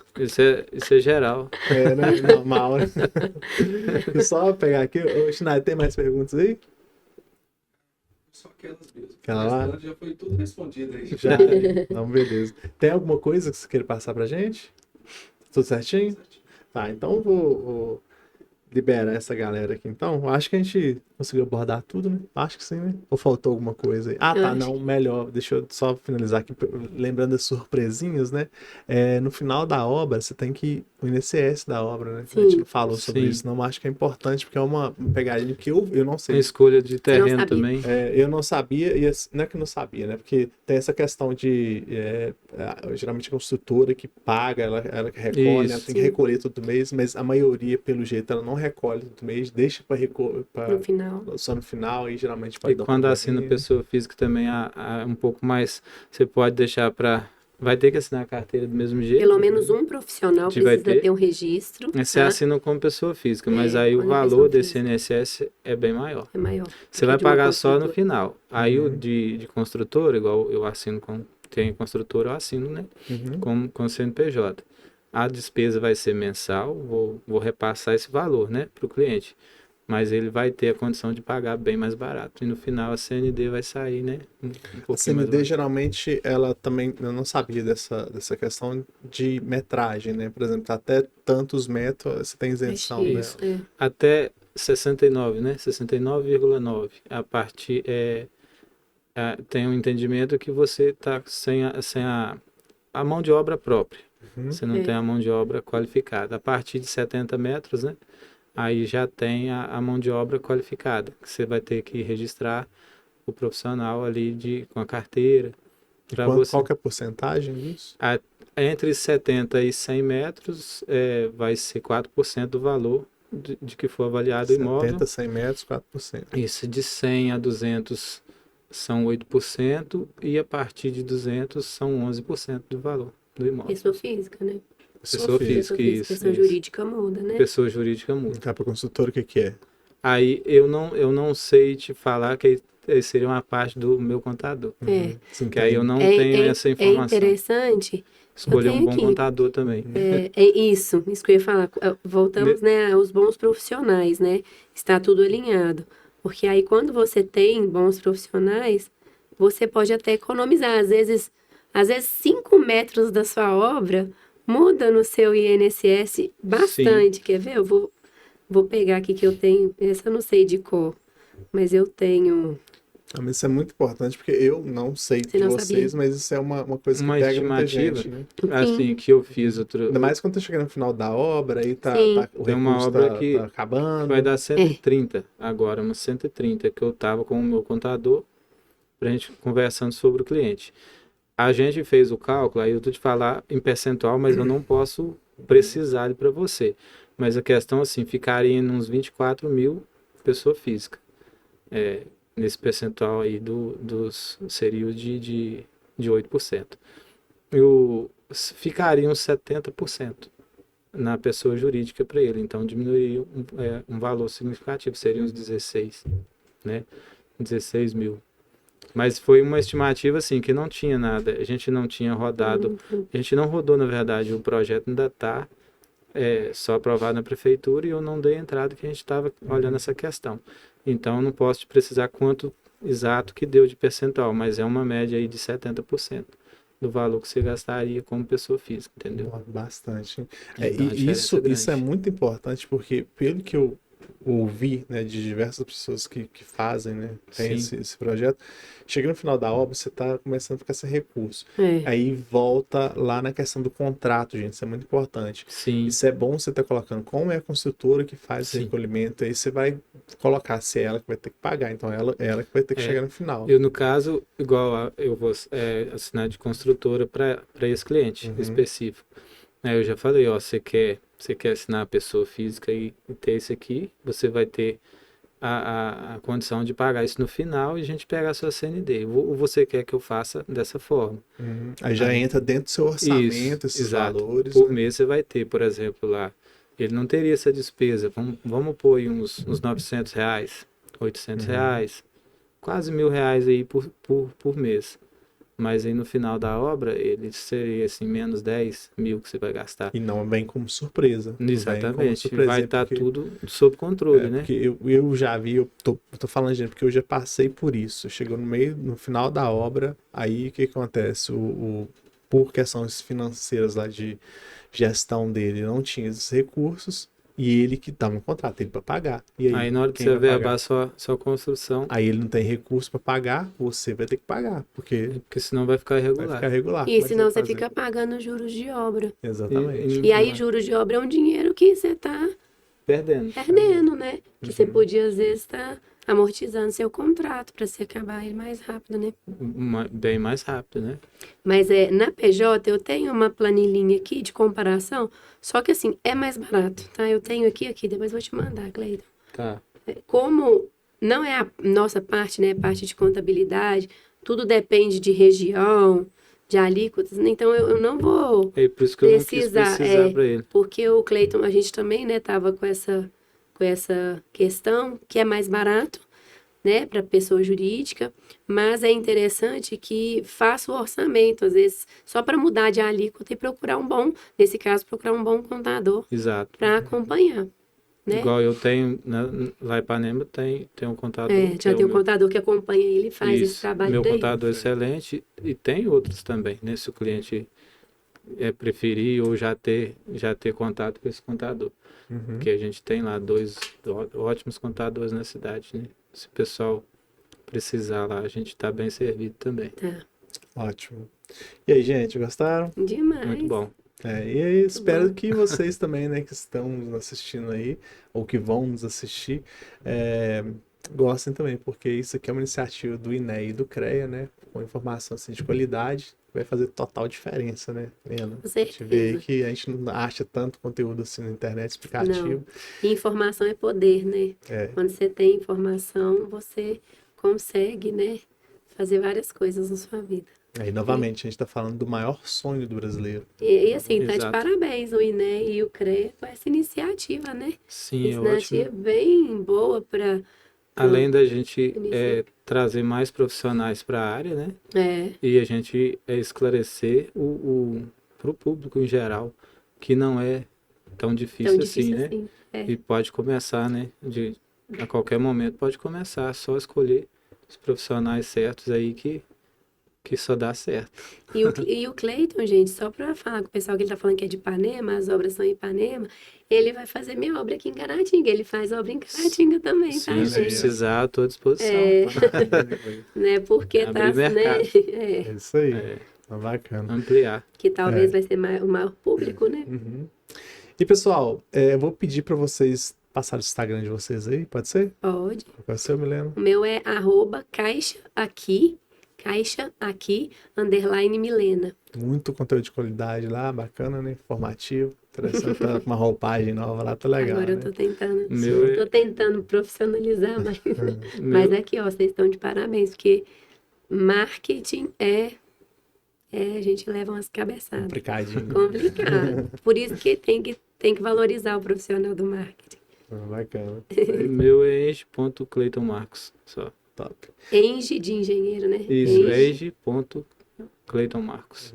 Isso é geral. né, normal, né? E só pegar aqui. Ô, Schneider, tem mais perguntas aí? Só aquelas mesmo. Aquela O lá? restante já foi tudo respondido aí. Já. Então, beleza. Tem alguma coisa que você queira passar pra gente? Tudo certinho? Tá, então eu vou liberar essa galera aqui. Então, eu acho que a gente conseguiu abordar tudo, né? Acho que sim, né? Ou faltou alguma coisa aí? Ah, Eu tá, acho não, melhor. Deixa eu só finalizar aqui, lembrando das surpresinhas, né? No final da obra, você tem que... O INSS da obra, né? A gente Sim. não falou sobre Sim. isso, não, mas acho que é importante, porque é uma pegadinha que eu não Tem sei. escolha de terreno sabia. também. Eu não sabia, e não é que eu não sabia, né? Porque tem essa questão de geralmente a construtora que paga, ela que recolhe, Isso. ela tem que recolher todo mês, mas a maioria, pelo jeito, ela não recolhe todo mês, deixa para No final. só no final, e geralmente E pode dar um quando assina probleminha. pessoa física também há um pouco mais, você pode deixar para... Vai ter que assinar a carteira do mesmo jeito. Pelo menos um profissional A gente vai precisa ter. ter um registro. Você Tá? assina como pessoa física, mas É, aí o quando é valor pessoa desse física. INSS é bem maior. É maior. Você vai de uma pagar só no construtora. final. Aí o Uhum. de construtora, igual eu assino com... Tem construtora, eu assino, né? Uhum. Com CNPJ. A despesa vai ser mensal, vou repassar esse valor, né, para o cliente. Mas ele vai ter a condição de pagar bem mais barato. E no final a CND vai sair, né? Um A pouquinho mais CND, barato. geralmente, ela também, eu não sabia dessa questão de metragem, né? Por exemplo, até tantos metros, você tem isenção dela. Isso, é. Até 69, né? 69,9. A partir tem um entendimento que você está sem a mão de obra própria. Uhum. Você não É. tem a mão de obra qualificada. A partir de 70 metros, né? Aí já tem a mão de obra qualificada, que você vai ter que registrar o profissional ali com a carteira. E Para qual você. que é a porcentagem disso? Entre 70 e 100 metros vai ser 4% do valor de que for avaliado o imóvel. 70, 100 metros, 4%. Isso, de 100 a 200 são 8% e a partir de 200 são 11% do valor do imóvel. Pessoa física, né? Pessoa física, isso. Pessoa jurídica muda, né? Pessoa jurídica muda. Cá para construtora, o que é? Aí eu não sei te falar que seria uma parte do meu contador. É. Sim, Que aí eu não tenho essa É informação. interessante. Escolher um tenho bom aqui. contador também. Isso que eu ia falar. Voltamos, né, aos bons profissionais, né? Está tudo alinhado. Porque aí quando você tem bons profissionais, você pode até economizar. Às vezes 5 metros da sua obra muda no seu INSS bastante. Quer ver? Eu vou pegar aqui que eu tenho. Essa eu não sei de cor, mas eu tenho. Mas isso é muito importante, porque eu não sei de não vocês, sabia? mas isso é uma coisa que Uma pega muita estimativa. gente, né? Assim, que eu fiz outro. Ainda mais quando tá chegando no final da obra, aí Sim. o Tem uma recurso obra tá que acabando. vai dar 130 agora, uma 130 que eu tava com o meu contador pra gente conversando sobre o cliente. A gente fez o cálculo, aí eu tô te falar em percentual, mas eu não posso precisar para você. Mas a questão, assim, ficaria em uns 24 mil pessoa física. Nesse percentual aí dos seria de 8%. Ficaria uns 70% na pessoa jurídica para ele. Então, diminuiria um valor significativo, seria uns 16, né? 16 mil. Mas foi uma estimativa, assim, que não tinha nada. A gente não tinha rodado, a gente não rodou, na verdade, o projeto ainda está só aprovado na prefeitura e eu não dei entrada que a gente estava olhando essa questão. Então, eu não posso te precisar quanto exato que deu de percentual, mas é uma média aí de 70% do valor que você gastaria como pessoa física, entendeu? Bastante. Então, a E diferença isso é grande. muito importante, porque pelo que eu ouvir, né, de diversas pessoas que fazem, né, tem Sim. esse projeto, chega no final da obra, você está começando a ficar sem recurso. É. Aí volta lá na questão do contrato, gente, isso é muito importante. Sim, Isso é bom você estar colocando como é a construtora que faz esse Sim. recolhimento, aí você vai colocar se é ela que vai ter que pagar, então ela que vai ter que É. chegar no final. eu no caso, igual eu vou assinar de construtora para esse cliente Uhum. específico. Aí eu já falei, ó, você quer assinar a pessoa física e ter isso aqui, você vai ter a condição de pagar isso no final e a gente pegar a sua CND. Ou você quer que eu faça dessa forma? Uhum. Aí já Aí- entra dentro do seu orçamento, esses exato. valores, Por né? mês você vai ter, por exemplo, lá, ele não teria essa despesa, vamos pôr aí uns R$ 900, R$ 800, quase R$ 1.000 aí por mês. Mas aí no final da obra, ele seria assim, menos 10 mil que você vai gastar. E não vem como surpresa. Não vem como Exatamente, surpresa, vai estar porque- tudo sob controle, né? Porque eu já vi, eu tô falando, gente, porque eu já passei por isso. Chegou no final da obra, aí o que acontece? Por questões financeiras lá de gestão dele, não tinha esses recursos, e ele que estava no contrato, ele para pagar. E Aí na hora que quem você vai pagar? verbar sua construção, Aí ele não tem recurso para pagar, você vai ter que pagar, porque porque senão vai ficar vai irregular. ficar regular. E Como é que senão vai você fazer? fica pagando juros de obra. Exatamente. E aí, juros de obra é um dinheiro que você tá Perdendo. perdendo, né? Que você Uhum. podia, às vezes, estar amortizando seu contrato para você acabar ele mais rápido, né? Bem mais rápido, né? Mas na PJ eu tenho uma planilhinha aqui de comparação, só que assim, é mais barato, tá? Eu tenho aqui, depois vou te mandar, Cleiton. Tá. Como não é a nossa parte, né? Parte de contabilidade, tudo depende de região, de alíquotas, né? Então eu não vou É por isso que eu não quis precisar, precisar para ele. porque o Cleiton, a gente também, né, tava com essa questão, que é mais barato, né, para pessoa jurídica, mas é interessante que faça o orçamento, às vezes, só para mudar de alíquota e procurar nesse caso, procurar um bom contador Exato. para acompanhar, né? Igual eu tenho, lá em Ipanema tem um contador. que Já é tem o um meu- contador que acompanha ele e faz esse Isso, trabalho meu daí. contador é excelente e tem outros também, né? Se o cliente preferir ou já ter contato com esse contador. Uhum. Porque a gente tem lá 2 ótimos contadores na cidade, né? Se o pessoal precisar lá, a gente está bem servido também. Tá. Ótimo. E aí, gente, gostaram? Demais. Muito bom. E aí, espero bom. que vocês também, né, que estão nos assistindo aí, ou que vão nos assistir, gostem também, porque isso aqui é uma iniciativa do INEA e do CREA, né, com informação assim, de qualidade, vai fazer total diferença, né, Lena? Com A gente vê aí certeza. que a gente não acha tanto conteúdo assim na internet explicativo. E informação é poder, né? É. Quando você tem informação, você consegue, né, fazer várias coisas na sua vida. Aí, novamente, a gente está falando do maior sonho do brasileiro. E assim, tá de Exato. parabéns o INE e o CREA com essa iniciativa, né? Sim, é Iniciativa ótimo. bem boa para Além da gente Iniciar. trazer mais profissionais para a área, né? É, E a gente esclarecer para o público em geral que não é tão difícil, tão difícil assim, né? assim. É. E pode começar, né? A qualquer momento pode começar, só escolher os profissionais certos aí que só dá certo. E o Cleiton, gente, só para falar com o pessoal que ele tá falando que é de Ipanema, as obras são em Ipanema, ele vai fazer minha obra aqui em Caratinga. Ele faz obra em Caratinga também, tá, Sim, se gente? precisar, estou à disposição. Né? Porque tá, Abrir né? mercado. É isso aí. É, Tá bacana. ampliar. Que talvez vai ser o maior público, né? Uhum. E, pessoal, eu vou pedir para vocês passarem o Instagram de vocês aí, pode ser? Pode. Qual é o seu, Milena? O meu é @caixa aqui, _ Milena. Muito conteúdo de qualidade lá, bacana, né? Informativo, interessante, tá com uma roupagem nova lá, tá legal, Agora eu né? tô tentando, Meu tô tentando profissionalizar, mas, Meu- mas aqui, ó, vocês estão de parabéns, porque marketing a gente leva umas cabeçadas. Complicadinho. Complicado. Por isso que tem que valorizar o profissional do marketing. Bacana. Meu é enge.cleitonmarcos, só. Top. Enge de engenheiro, né? Isso, Enge. enge.cleitonmarcos.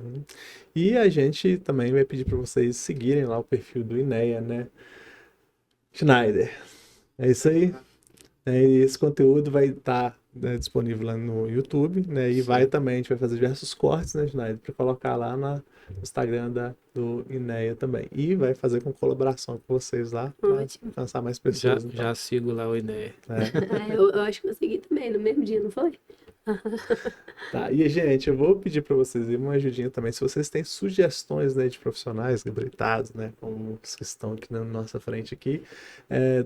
E a gente também vai pedir para vocês seguirem lá o perfil do INEA, né? Schneider. É isso aí. E esse conteúdo vai estar né, disponível lá no YouTube, né? E vai também, a gente vai fazer diversos cortes, né, Schneider, para colocar lá no Instagram do INEA também. E vai fazer com colaboração com vocês lá, para Ótimo. alcançar mais Já, pessoas. Então. já sigo lá o INEA. Eu acho que consegui também, no mesmo dia, não foi? Tá, e gente, eu vou pedir para vocês aí uma ajudinha também. Se vocês têm sugestões, né, de profissionais gabaritados, né, como os que estão aqui na nossa frente aqui,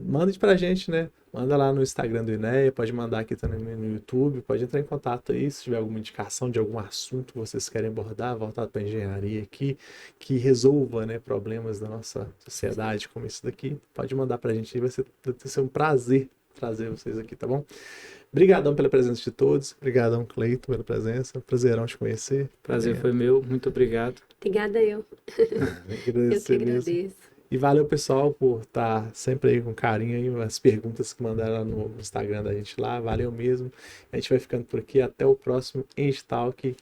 mande pra gente, né? Manda lá no Instagram do INEA, pode mandar aqui também no YouTube, pode entrar em contato aí se tiver alguma indicação de algum assunto que vocês querem abordar, voltado para engenharia aqui, que resolva, né, problemas da nossa sociedade como esse daqui. Pode mandar pra gente aí, vai ser um prazer trazer vocês aqui, tá bom? Obrigadão pela presença de todos. Obrigadão, Cleiton, pela presença. Prazerão te conhecer. Prazer foi meu, muito obrigado. Obrigada eu. Eu que Agradecer mesmo. agradeço. E valeu, pessoal, por estar sempre aí com carinho aí, as perguntas que mandaram no Instagram da gente lá. Valeu mesmo. A gente vai ficando por aqui. Até o próximo Engitalk.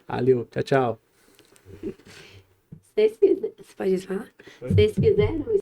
Valeu. Tchau, tchau. Se vocês quiserem, você pode falar? Se vocês quiserem,